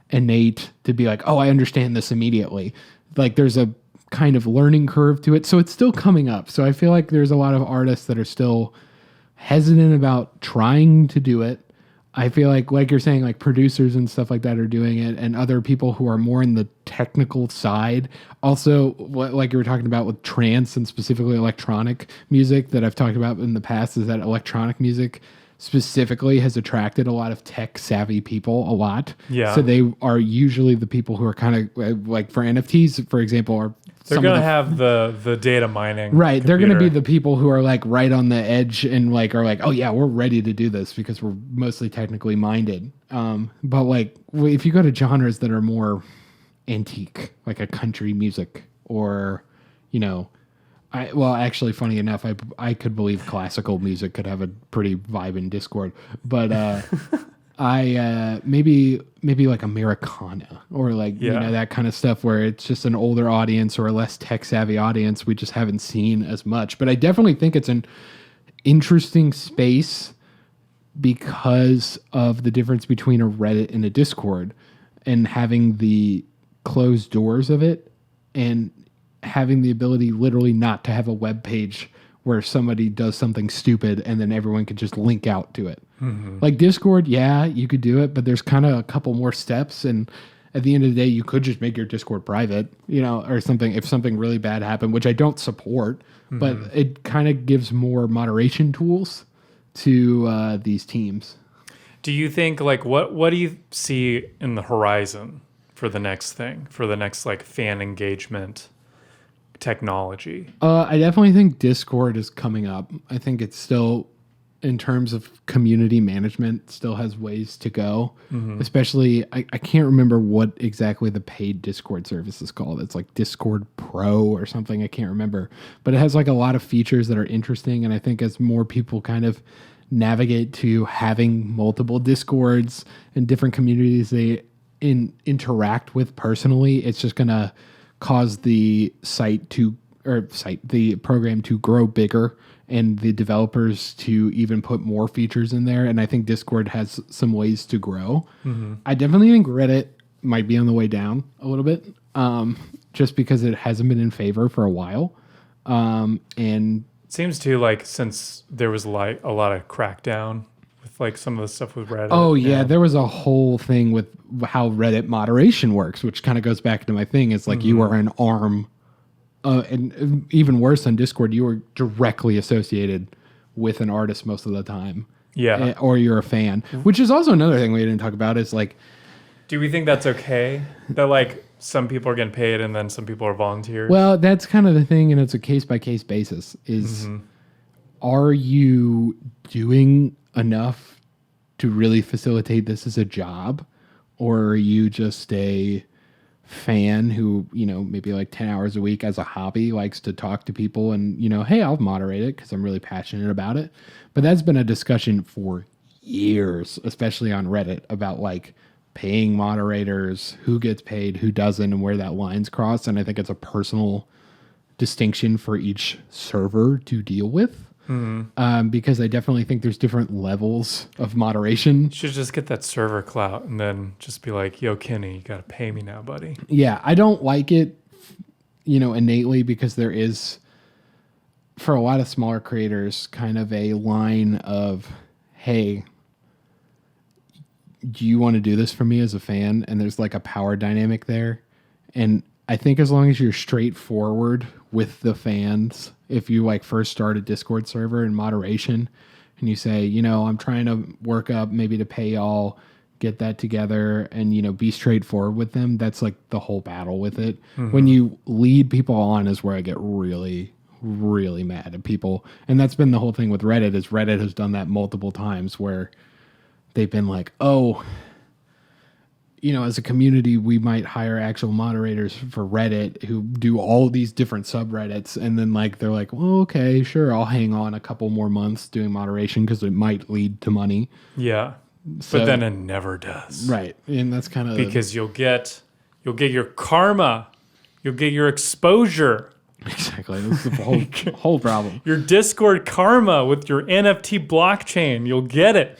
Speaker 1: innate to be like, oh, I understand this immediately. Like, there's a kind of learning curve to it, so it's still coming up. So I feel like there's a lot of artists that are still hesitant about trying to do it. I feel like you're saying, like producers and stuff like that are doing it, and other people who are more in the technical side. Also, like you were talking about with trance and specifically electronic music that I've talked about in the past, is that electronic music specifically has attracted a lot of tech savvy people a lot.
Speaker 2: Yeah.
Speaker 1: So they are usually the people who are kind of like, for NFTs, for example, are
Speaker 2: They're going to have the data mining.
Speaker 1: Right. They're going to be
Speaker 2: computer.
Speaker 1: the people who are like right on the edge and like are like, oh yeah, we're ready to do this because we're mostly technically minded. But like if you go to genres that are more antique, like a country music, or, you know, actually, funny enough, I could believe classical music could have a pretty vibe in Discord, but maybe like Americana or like you know, that kind of stuff where it's just an older audience or a less tech savvy audience we just haven't seen as much. But I definitely think it's an interesting space because of the difference between a Reddit and a Discord, and having the closed doors of it, and having the ability literally not to have a web page where somebody does something stupid and then everyone could just link out to it. Like Discord, yeah, you could do it, but there's kind of a couple more steps, and at the end of the day, you could just make your Discord private, you know, or something, if something really bad happened, which I don't support, but it kind of gives more moderation tools to these teams.
Speaker 2: Do you think, like, what do you see in the horizon for the next thing, for the next like fan engagement technology?
Speaker 1: I definitely think Discord is coming up. I think it's still, in terms of community management, still has ways to go. Especially, I can't remember what exactly the paid Discord service is called. It's like Discord Pro or something. I can't remember. But it has like a lot of features that are interesting. And I think as more people kind of navigate to having multiple Discords and different communities they interact with personally, it's just going to cause the the program to grow bigger, and the developers to even put more features in there. And I think Discord has some ways to grow. I definitely think Reddit might be on the way down a little bit, just because it hasn't been in favor for a while. And
Speaker 2: It seems to, like, since there was like a lot of crackdown with like some of the stuff with Reddit.
Speaker 1: oh yeah, there was a whole thing with how Reddit moderation works, which kind of goes back to my thing. It's like you are an arm, and even worse on Discord, you are directly associated with an artist most of the time.
Speaker 2: Yeah.
Speaker 1: Or you're a fan, which is also another thing we didn't talk about, is like,
Speaker 2: Do we think that's okay? That like some people are getting paid and then some people are volunteers?
Speaker 1: well, that's kind of the thing, and it's a case-by-case basis, is are you doing enough to really facilitate this as a job, or are you just a fan who, you know, maybe like 10 hours a week as a hobby likes to talk to people and, you know, hey, I'll moderate it because I'm really passionate about it. But that's been a discussion for years, especially on Reddit, about like paying moderators, who gets paid, who doesn't, and where that lines cross. And I think it's a personal distinction for each server to deal with. Because I definitely think there's different levels of moderation.
Speaker 2: You should just get that server clout and then just be like, yo, Kenny, you got to pay me now, buddy.
Speaker 1: Yeah, I don't like it, innately, because there is, for a lot of smaller creators, kind of a line of, hey, do you want to do this for me as a fan? And there's like a power dynamic there. And I think as long as you're straightforward with the fans, if you like first start a Discord server in moderation and you say, I'm trying to work up maybe to pay y'all, get that together and, be straightforward with them. That's like the whole battle with it. When you lead people on is where I get really, really mad at people. And that's been the whole thing with Reddit is Reddit has done that multiple times where they've been like, oh, as a community, we might hire actual moderators for Reddit who do all these different subreddits. And then they're like, well, okay, sure. I'll hang on a couple more months doing moderation because it might lead to money.
Speaker 2: Yeah. But then it never does.
Speaker 1: Right. And that's kind of
Speaker 2: because you'll get your karma. You'll get your exposure.
Speaker 1: Exactly. That's the whole problem.
Speaker 2: Your Discord karma with your NFT blockchain. You'll get it.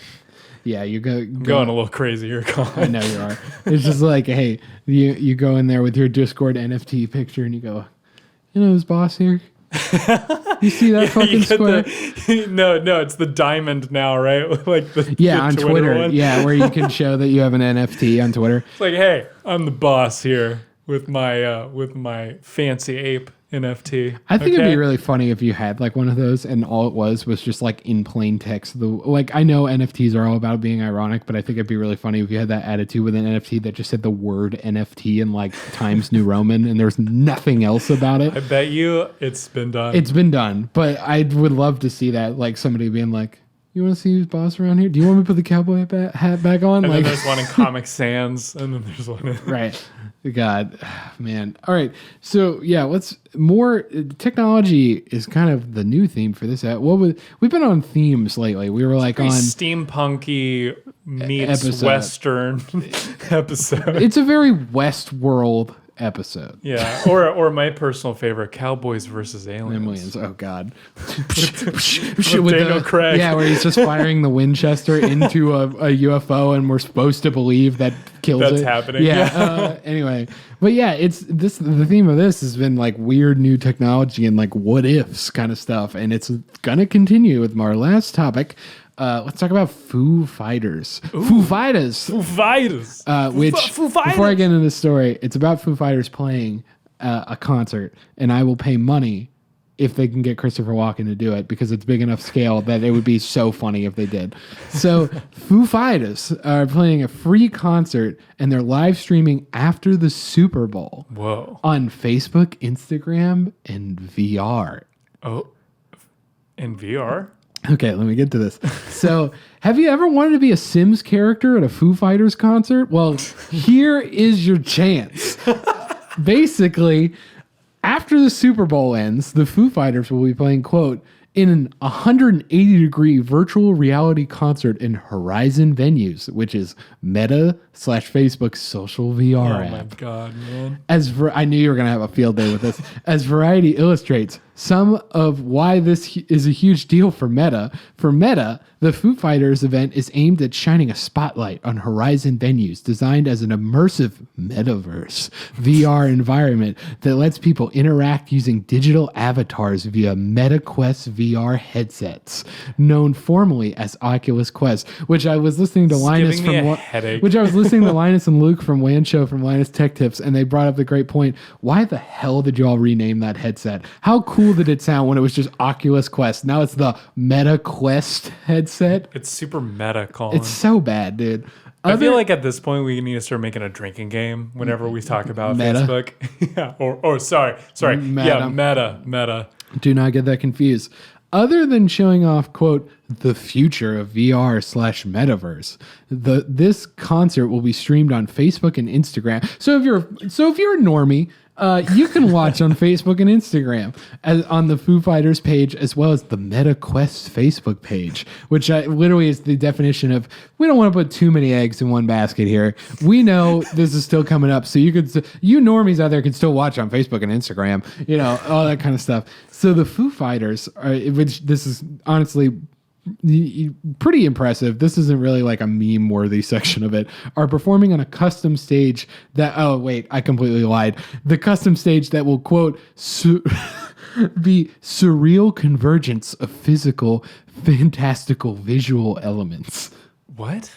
Speaker 1: Yeah, you
Speaker 2: going a little crazy here, Colin.
Speaker 1: I know you are. It's just like, hey, you go in there with your Discord NFT picture and you go, who's boss here? You see that fucking square?
Speaker 2: No, it's the diamond now, right? Like
Speaker 1: on Twitter.
Speaker 2: One.
Speaker 1: Yeah, where you can show that you have an NFT on Twitter.
Speaker 2: It's like, hey, I'm the boss here with my fancy ape NFT.
Speaker 1: I think it'd be really funny if you had one of those and all it was just in plain text. I know NFTs are all about being ironic, but I think it'd be really funny if you had that attitude with an NFT that just said the word NFT in Times New Roman and there's nothing else about it.
Speaker 2: I bet you it's been done.
Speaker 1: It's been done, but I would love to see that, somebody being like, you want to see who's boss around here? Do you want me to put the cowboy hat back on?
Speaker 2: And then there's one in Comic Sans, and then there's one in...
Speaker 1: Right. God, man. All right. So, yeah, more technology is kind of the new theme for this. We've been on themes lately. We were on
Speaker 2: steampunky meets Western episode.
Speaker 1: It's a very Westworld episode.
Speaker 2: Yeah, or my personal favorite, Cowboys versus Aliens.
Speaker 1: Oh God,
Speaker 2: with Daniel Craig.
Speaker 1: Yeah, where he's just firing the Winchester into a UFO, and we're supposed to believe that kills it.
Speaker 2: That's happening.
Speaker 1: Yeah. Anyway, but yeah, it's this. The theme of this has been weird new technology and what ifs kind of stuff, and it's gonna continue with our last topic. Let's talk about Foo Fighters.
Speaker 2: Ooh.
Speaker 1: Foo Fighters.
Speaker 2: Foo Fighters.
Speaker 1: Foo Fighters. Before I get into the story, it's about Foo Fighters playing a concert, and I will pay money if they can get Christopher Walken to do it because it's big enough scale that it would be so funny if they did. So Foo Fighters are playing a free concert, and they're live streaming after the Super Bowl.
Speaker 2: Whoa.
Speaker 1: On Facebook, Instagram, and VR.
Speaker 2: Oh, in VR?
Speaker 1: Okay, let me get to this. So, have you ever wanted to be a Sims character at a Foo Fighters concert? Well, here is your chance. Basically, after the Super Bowl ends, the Foo Fighters will be playing, quote, in an 180-degree virtual reality concert in Horizon Venues, which is Meta/Facebook's social VR app.
Speaker 2: Oh my God, man.
Speaker 1: I knew you were going to have a field day with this. As Variety illustrates, some of why this is a huge deal for Meta. For Meta, the Foo Fighters event is aimed at shining a spotlight on Horizon Venues, designed as an immersive Metaverse VR environment that lets people interact using digital avatars via MetaQuest VR headsets, known formally as Oculus Quest, which I was listening to Linus and Luke from WAN Show from Linus Tech Tips, and they brought up the great point. Why the hell did you all rename that headset? How cool did it sound when it was just Oculus Quest? Now it's the MetaQuest headset.
Speaker 2: It's super meta, Colin.
Speaker 1: It's so bad, dude.
Speaker 2: I feel like at this point we need to start making a drinking game whenever we talk about
Speaker 1: Meta.
Speaker 2: Facebook. Yeah. Sorry.
Speaker 1: Meta.
Speaker 2: Yeah, Meta.
Speaker 1: Do not get that confused. Other than showing off, quote, the future of VR/Metaverse, this concert will be streamed on Facebook and Instagram. So if you're a normie, You can watch on Facebook and Instagram, on the Foo Fighters page, as well as the MetaQuest Facebook page, which literally is the definition of, we don't want to put too many eggs in one basket here. We know this is still coming up, so you normies out there can still watch on Facebook and Instagram, all that kind of stuff. So the Foo Fighters, which this is honestly pretty impressive. This isn't really like a meme worthy section of it, are performing on a custom stage that, oh wait, I completely lied. The custom stage that will quote, the surreal convergence of physical, fantastical visual elements.
Speaker 2: What?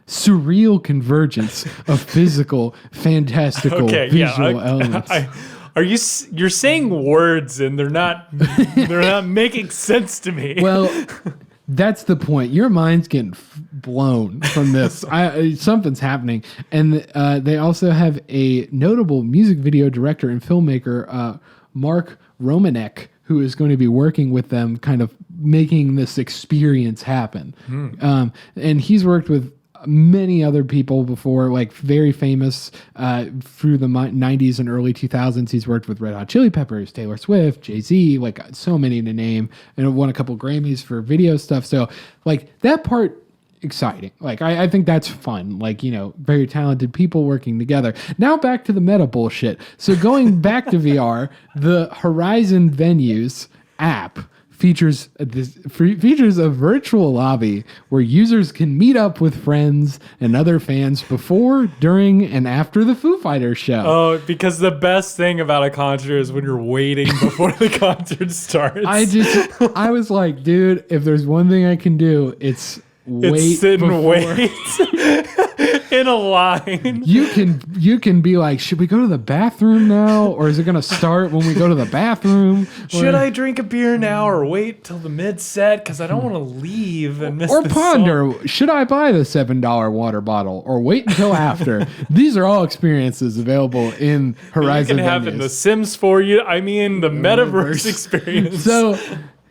Speaker 1: Surreal convergence of physical, fantastical visual elements.
Speaker 2: You're saying words and they're not making sense to me.
Speaker 1: Well, that's the point. Your mind's getting blown from this. Something's happening. And they also have a notable music video director and filmmaker, Mark Romanek, who is going to be working with them, kind of making this experience happen. And he's worked with many other people before, like very famous through the 90s and early 2000s. He's worked with Red Hot Chili Peppers, Taylor Swift, Jay-Z, like so many to name, and won a couple Grammys for video stuff. So like that part, exciting. Like I think that's fun. Like, very talented people working together. Now back to the meta bullshit. So going back to VR, the Horizon Venues app features a virtual lobby where users can meet up with friends and other fans before, during, and after the Foo Fighters show.
Speaker 2: Oh, because the best thing about a concert is when you're waiting before the concert starts.
Speaker 1: I was like, dude, if there's one thing I can do, it's sit and wait
Speaker 2: in a line.
Speaker 1: You can be like, should we go to the bathroom now, or is it going to start when we go to the bathroom?
Speaker 2: Should I drink a beer now or wait till the mid set because I don't want to leave and miss
Speaker 1: or
Speaker 2: the
Speaker 1: ponder,
Speaker 2: song.
Speaker 1: Should I buy the $7 water bottle or wait until after? These are all experiences available in Horizon.
Speaker 2: You can have in The Sims for you. I mean, the Metaverse experience.
Speaker 1: So.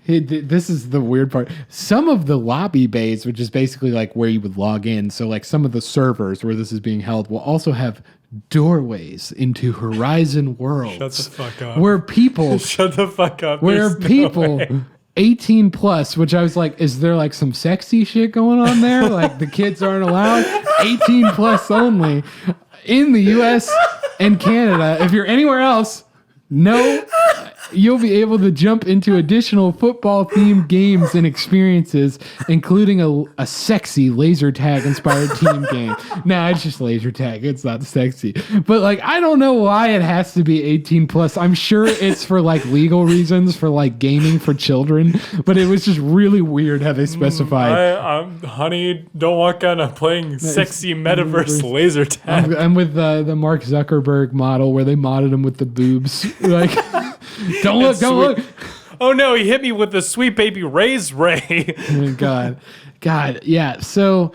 Speaker 1: This is the weird part. Some of the lobby bays, which is basically like where you would log in, so like some of the servers where this is being held, will also have doorways into Horizon worlds.
Speaker 2: Shut the fuck up.
Speaker 1: Where people...
Speaker 2: Shut the fuck up.
Speaker 1: Where
Speaker 2: There's
Speaker 1: people...
Speaker 2: No way.
Speaker 1: 18 plus, which I was like, is there like some sexy shit going on there? Like the kids aren't allowed? 18 plus only in the US and Canada. If you're anywhere else, no... You'll be able to jump into additional football-themed games and experiences, including a sexy laser tag inspired team game. Nah, it's just laser tag. It's not sexy. But like, I don't know why it has to be 18 plus. I'm sure it's for like legal reasons, for like gaming for children. But it was just really weird how they specified.
Speaker 2: Honey, don't walk on a playing sexy Metaverse laser tag.
Speaker 1: I'm with the Mark Zuckerberg model where they modded him with the boobs. Like... Don't look.
Speaker 2: Oh no, he hit me with the Sweet Baby Ray's Ray.
Speaker 1: Oh my God. Yeah. So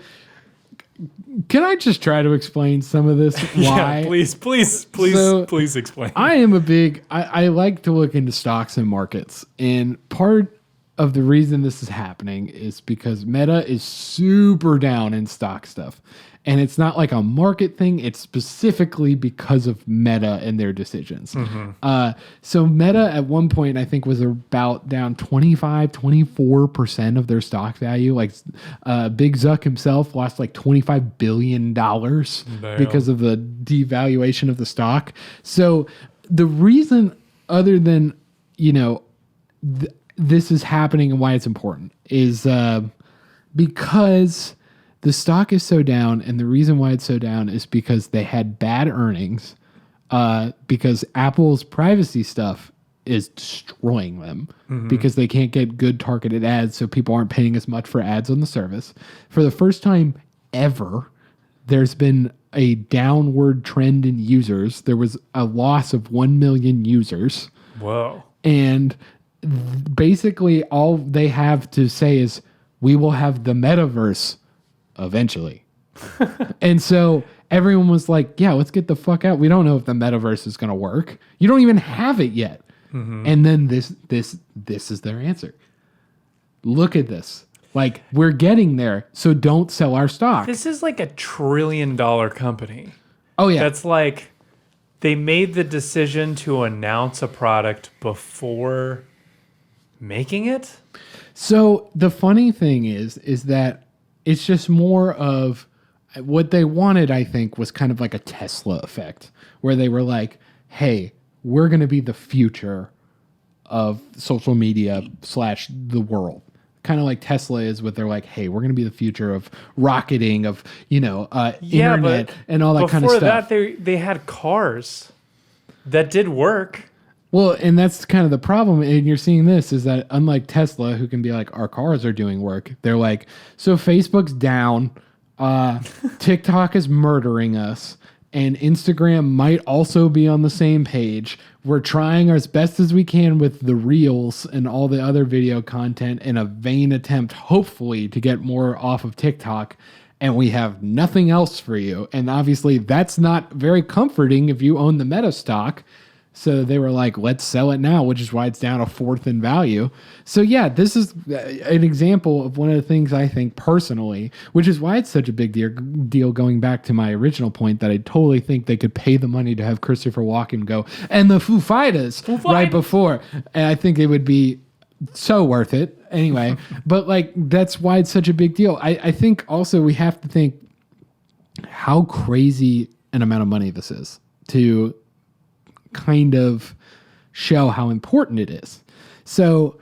Speaker 1: can I just try to explain some of this? Why?
Speaker 2: Yeah, please explain.
Speaker 1: I am I like to look into stocks and markets. And part of the reason this is happening is because Meta is super down in stock stuff. And it's not like a market thing. It's specifically because of Meta and their decisions. So Meta at one point, I think, was about down 24% of their stock value. Like Big Zuck himself lost like $25 billion because of the devaluation of the stock. So the reason, other than, this is happening and why it's important, is because... the stock is so down, and the reason why it's so down is because they had bad earnings, because Apple's privacy stuff is destroying them because they can't get good targeted ads, so people aren't paying as much for ads on the service. For the first time ever, there's been a downward trend in users. There was a loss of 1 million users.
Speaker 2: Whoa.
Speaker 1: And basically all they have to say is, we will have the metaverse eventually. And so everyone was like, yeah, let's get the fuck out. We don't know if the metaverse is going to work. You don't even have it yet. And then this is their answer. Look at this. Like, we're getting there, so don't sell our stock.
Speaker 2: This is like $1 trillion company.
Speaker 1: Oh, yeah.
Speaker 2: That's like they made the decision to announce a product before making it?
Speaker 1: So the funny thing is that it's just more of what they wanted, I think, was kind of like a Tesla effect, where they were like, hey, we're going to be the future of social media / the world. Kind of like Tesla is what they're like, hey, we're going to be the future of rocketing, of, internet and all that kind of stuff.
Speaker 2: Before that, they had cars that did work.
Speaker 1: Well, and that's kind of the problem. And you're seeing this is that unlike Tesla, who can be like, our cars are doing work, they're like, so Facebook's down, TikTok is murdering us, and Instagram might also be on the same page. We're trying as best as we can with the Reels and all the other video content in a vain attempt, hopefully, to get more off of TikTok. And we have nothing else for you. And obviously, that's not very comforting if you own the Meta stock. So they were like, let's sell it now, which is why it's down a fourth in value. So yeah, this is an example of one of the things I think personally, which is why it's such a big deal going back to my original point that I totally think they could pay the money to have Christopher Walken go and the Foo Fighters right before. And I think it would be so worth it anyway. But like, that's why it's such a big deal. I think also we have to think how crazy an amount of money this is to kind of show how important it is. So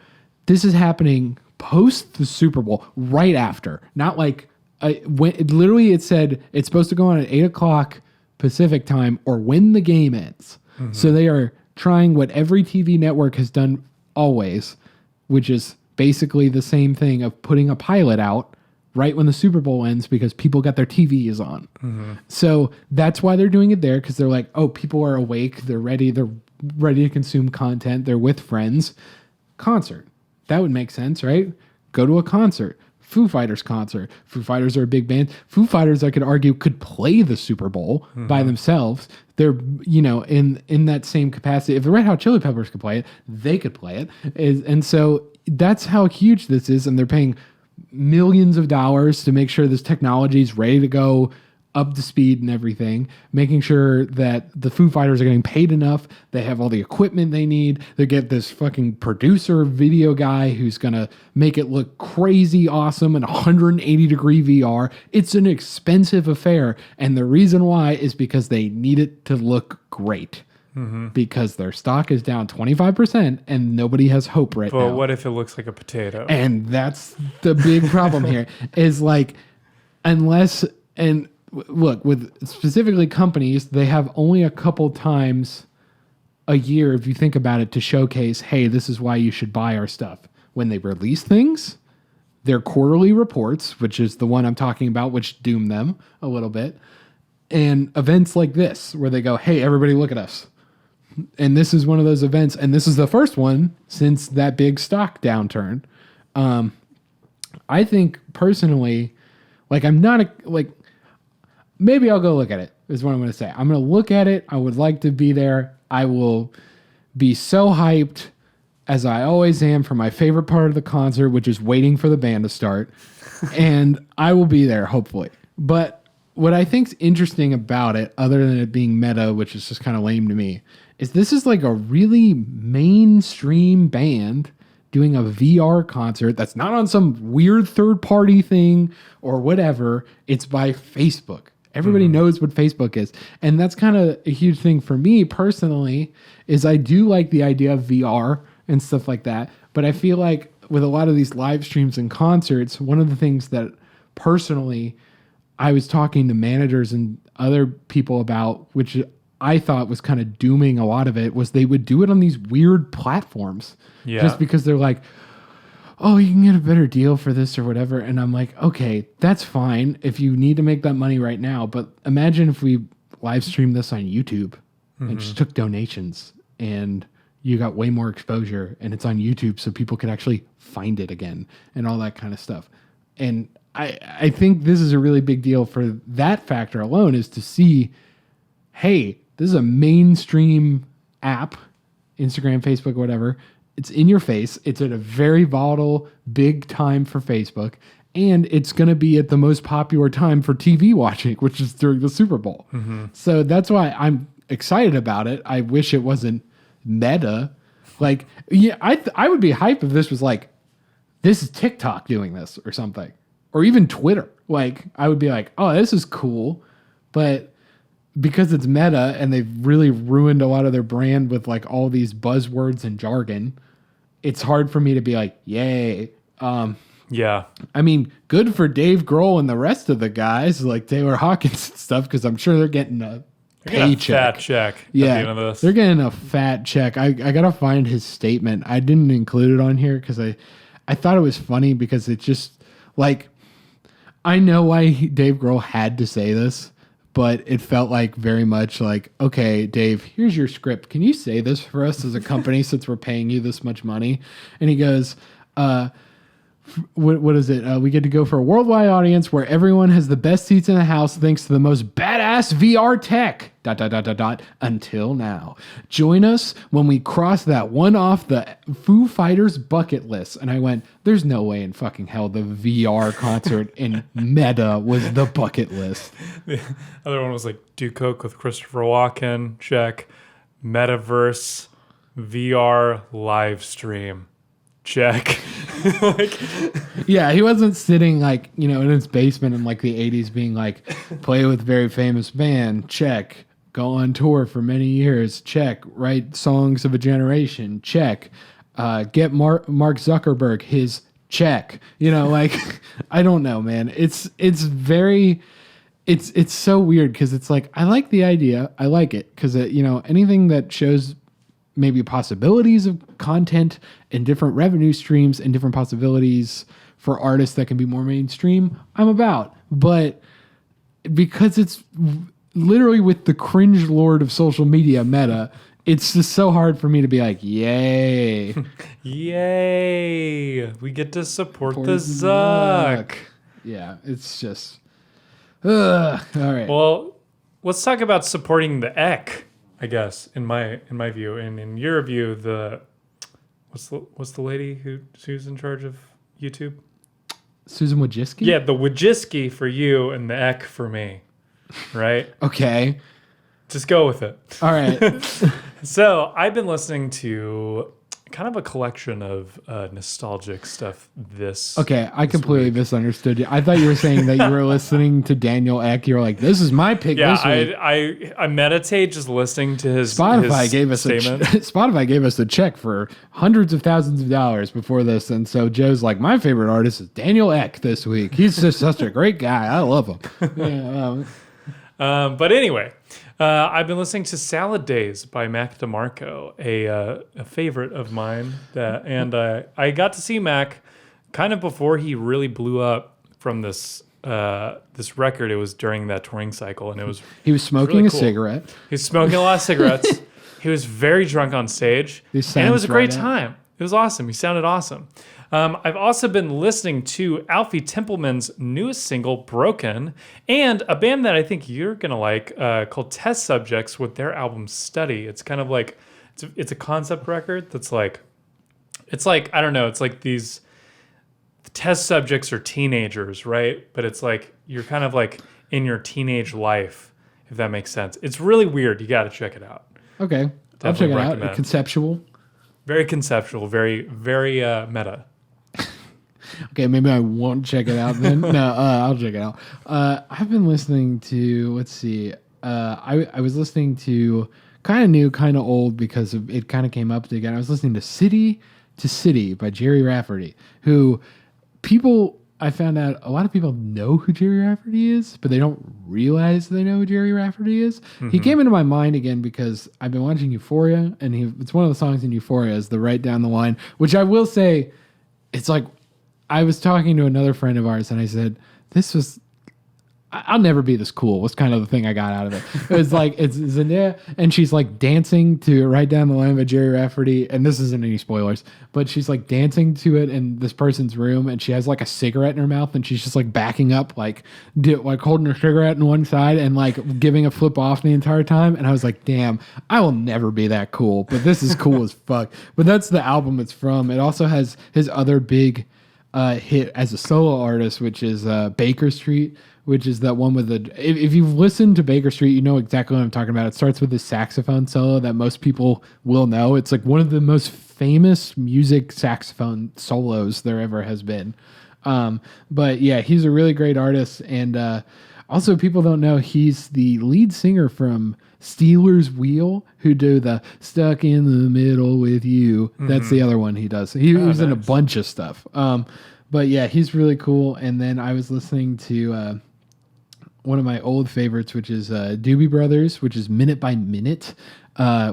Speaker 1: this is happening post the Super Bowl, right after, not like when it said it's supposed to go on at 8:00 Pacific time or when the game ends. Mm-hmm. So they are trying what every TV network has done always, which is basically the same thing of putting a pilot out right when the Super Bowl ends because people got their TVs on. Mm-hmm. So that's why they're doing it there, because they're like, oh, people are awake, they're ready to consume content, they're with friends. Concert. That would make sense, right? Go to a concert. Foo Fighters concert. Foo Fighters are a big band. Foo Fighters, I could argue, could play the Super Bowl by themselves. They're, in that same capacity. If the Red Hot Chili Peppers could play it, they could play it. And so that's how huge this is, and they're paying millions of dollars to make sure this technology is ready to go up to speed and everything, making sure that the Foo Fighters are getting paid enough. They have all the equipment they need. They get this fucking producer video guy who's going to make it look crazy awesome in 180-degree VR. It's an expensive affair. And the reason why is because they need it to look great. Mm-hmm. Because their stock is down 25% and nobody has hope right now.
Speaker 2: But what if it looks like a potato?
Speaker 1: And that's the big problem here is like, look, with specifically companies, they have only a couple times a year, if you think about it, to showcase, hey, this is why you should buy our stuff. When they release things, their quarterly reports, which is the one I'm talking about, which doom them a little bit, and events like this, where they go, hey, everybody look at us. And this is one of those events, and this is the first one since that big stock downturn. I think personally, like maybe I'll go look at it, is what I'm going to say. I'm going to look at it. I would like to be there. I will be so hyped, as I always am, for my favorite part of the concert, which is waiting for the band to start. And I will be there, hopefully. But what I think's interesting about it, other than it being meta, which is just kind of lame to me, is this is like a really mainstream band doing a VR concert that's not on some weird third-party thing or whatever. It's by Facebook. Everybody knows what Facebook is. And that's kind of a huge thing for me personally, is I do like the idea of VR and stuff like that. But I feel like with a lot of these live streams and concerts, one of the things that personally I was talking to managers and other people about, which I thought was kind of dooming a lot of it, was they would do it on these weird platforms. Yeah. Just because they're like, oh, you can get a better deal for this or whatever. And I'm like, okay, that's fine if you need to make that money right now. But imagine if we live streamed this on YouTube and just took donations and you got way more exposure and it's on YouTube so people could actually find it again and all that kind of stuff. And I think this is a really big deal for that factor alone, is to see, hey, this is a mainstream app, Instagram, Facebook, whatever. It's in your face. It's at a very volatile, big time for Facebook. And it's going to be at the most popular time for TV watching, which is during the Super Bowl. Mm-hmm. So that's why excited about it. I wish it wasn't meta. Like, yeah, I would be hyped if this was like, this is TikTok doing this or something, or even Twitter. Like, I would be like, oh, this is cool. But because it's meta and they've really ruined a lot of their brand with like all these buzzwords and jargon, it's hard for me to be like, yay.
Speaker 2: Yeah.
Speaker 1: I mean, good for Dave Grohl and the rest of the guys like Taylor Hawkins and stuff, because I'm sure they're getting a paycheck.
Speaker 2: Fat check at
Speaker 1: Yeah,
Speaker 2: the end of this.
Speaker 1: they're getting a fat check. I gotta find his statement. I didn't include it on here because I thought it was funny because it just like, I know why Dave Grohl had to say this, but it felt like very much like, okay, Dave, here's your script. Can you say this for us as a company since we're paying you this much money? And he goes, what is it? We get to go for a worldwide audience where everyone has the best seats in the house thanks to the most badass VR tech. ... Until now. Join us when we cross that one off the Foo Fighters bucket list. And I went, there's no way in fucking hell the VR concert in Meta was the bucket list.
Speaker 2: The other one was like Do Coke with Christopher Walken. Check. Metaverse VR live stream. Check. Like,
Speaker 1: yeah, he wasn't sitting like, you know, in his basement in like the 80s being like, play with very famous band, check. Go on tour for many years, check. Write songs of a generation, check. Get Mark Zuckerberg his check. You know, like, I don't know, man. It's so weird because it's like, I like the idea. I like it because, you know, anything that shows maybe possibilities of content and different revenue streams and different possibilities for artists that can be more mainstream, I'm about. But because it's literally with the cringe lord of social media, Meta, it's just so hard for me to be like, yay.
Speaker 2: Yay. We get to support the Zuck.
Speaker 1: Yeah, it's just, all right.
Speaker 2: Well, let's talk about supporting the Ek, I guess, in my view. And in your view, what's the lady who's in charge of YouTube?
Speaker 1: Susan Wojcicki?
Speaker 2: Yeah, the Wojcicki for you and the Ek for me. Right?
Speaker 1: Okay.
Speaker 2: Just go with it.
Speaker 1: All right.
Speaker 2: So I've been listening to kind of a collection of nostalgic stuff
Speaker 1: Okay, I completely misunderstood you. I thought you were saying that you were listening to Daniel Ek. You were like, this is my pick this week.
Speaker 2: I meditate just listening to his
Speaker 1: Spotify
Speaker 2: his
Speaker 1: gave us Spotify gave us a check for hundreds of thousands of dollars before this, and so Joe's like, my favorite artist is Daniel Ek this week. He's just such a great guy. I love him. Yeah,
Speaker 2: but anyway, I've been listening to Salad Days by Mac DeMarco, a favorite of mine. I got to see Mac kind of before he really blew up from this record. It was during that touring cycle, and
Speaker 1: he was smoking
Speaker 2: really
Speaker 1: a
Speaker 2: cool.
Speaker 1: cigarette.
Speaker 2: He was smoking a lot of cigarettes. He was very drunk on stage, and it was a great time. It was awesome. He sounded awesome. I've also been listening to Alfie Templeman's newest single, Broken, and a band that I think you're going to like called Test Subjects with their album Study. It's kind of like, it's a concept record that's like, it's like, I don't know, it's like these test subjects are teenagers, right? But it's like, you're kind of like in your teenage life, if that makes sense. It's really weird. You got to check it out.
Speaker 1: Okay. I'll check it out. Conceptual.
Speaker 2: Very conceptual, very, very meta.
Speaker 1: Okay, maybe I won't check it out then. No, I'll check it out. I've been listening to, let's see, I was listening to kind of new, kind of old because it kind of came up again. I was listening to City to City by Jerry Rafferty, who I found out a lot of people know who Jerry Rafferty is, but they don't realize they know who Jerry Rafferty is. Mm-hmm. He came into my mind again because I've been watching Euphoria, and it's one of the songs in Euphoria is the Right Down the Line, which I will say, it's like, I was talking to another friend of ours, and I said, I'll never be this cool. Was kind of the thing I got out of it. It was like, it's Zendaya, and she's like dancing to Right Down the Line by Jerry Rafferty, and this isn't any spoilers, but she's like dancing to it in this person's room, and she has like a cigarette in her mouth, and she's just like backing up, like holding her cigarette in one side and like giving a flip off the entire time. And I was like, damn, I will never be that cool, but this is cool as fuck. But that's the album it's from. It also has his other big hit as a solo artist, which is Baker Street, which is that one with the. If you've listened to Baker Street, you know exactly what I'm talking about. It starts with the saxophone solo that most people will know. It's like one of the most famous music saxophone solos there ever has been. But yeah, he's a really great artist, and also people don't know he's the lead singer from Steelers Wheel, who do the "Stuck in the Middle with You." Mm-hmm. That's the other one he does. He was in a bunch of stuff. But yeah, he's really cool. And then I was listening to one of my old favorites, which is Doobie Brothers, which is Minute by Minute,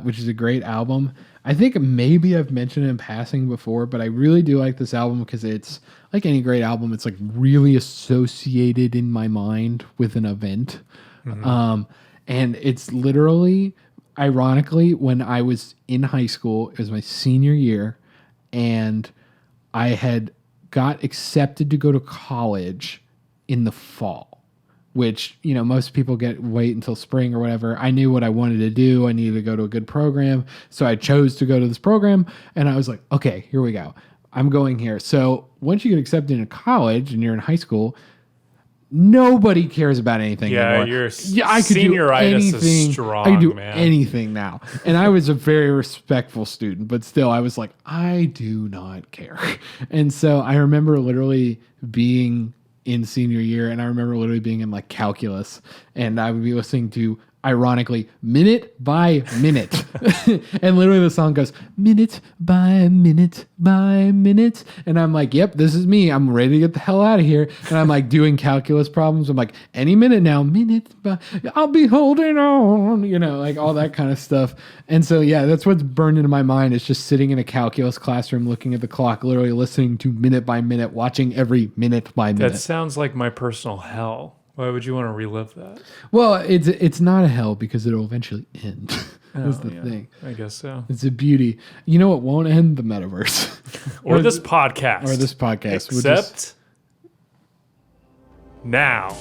Speaker 1: which is a great album. I think maybe I've mentioned it in passing before, but I really do like this album because it's like any great album. It's like really associated in my mind with an event. Mm-hmm. And it's literally, ironically, when I was in high school, it was my senior year, and I had got accepted to go to college in the fall, which, you know, most people wait until spring or whatever. I knew what I wanted to do. I needed to go to a good program. So I chose to go to this program, and I was like, okay, here we go. I'm going here. So once you get accepted into college and you're in high school, nobody cares about anything anymore. I could do anything. I could do anything now. And I was a very respectful student, but still I was like, I do not care. And so I remember literally being in senior year, and I remember literally being in like calculus, and I would be listening to, ironically, Minute by Minute. And literally the song goes, minute by minute by minute. And I'm like, yep, this is me. I'm ready to get the hell out of here. And I'm like doing calculus problems. I'm like, any minute now, minute by, I'll be holding on, you know, like all that kind of stuff. And so, yeah, that's what's burned into my mind. It's just sitting in a calculus classroom, looking at the clock, literally listening to Minute by Minute, watching every minute by minute.
Speaker 2: That sounds like my personal hell. Why would you want to relive that?
Speaker 1: Well, it's not a hell because it'll eventually end. That's the thing.
Speaker 2: I guess so.
Speaker 1: It's a beauty. You know what won't end? The metaverse.
Speaker 2: or this podcast.
Speaker 1: Or this podcast.
Speaker 2: Except now.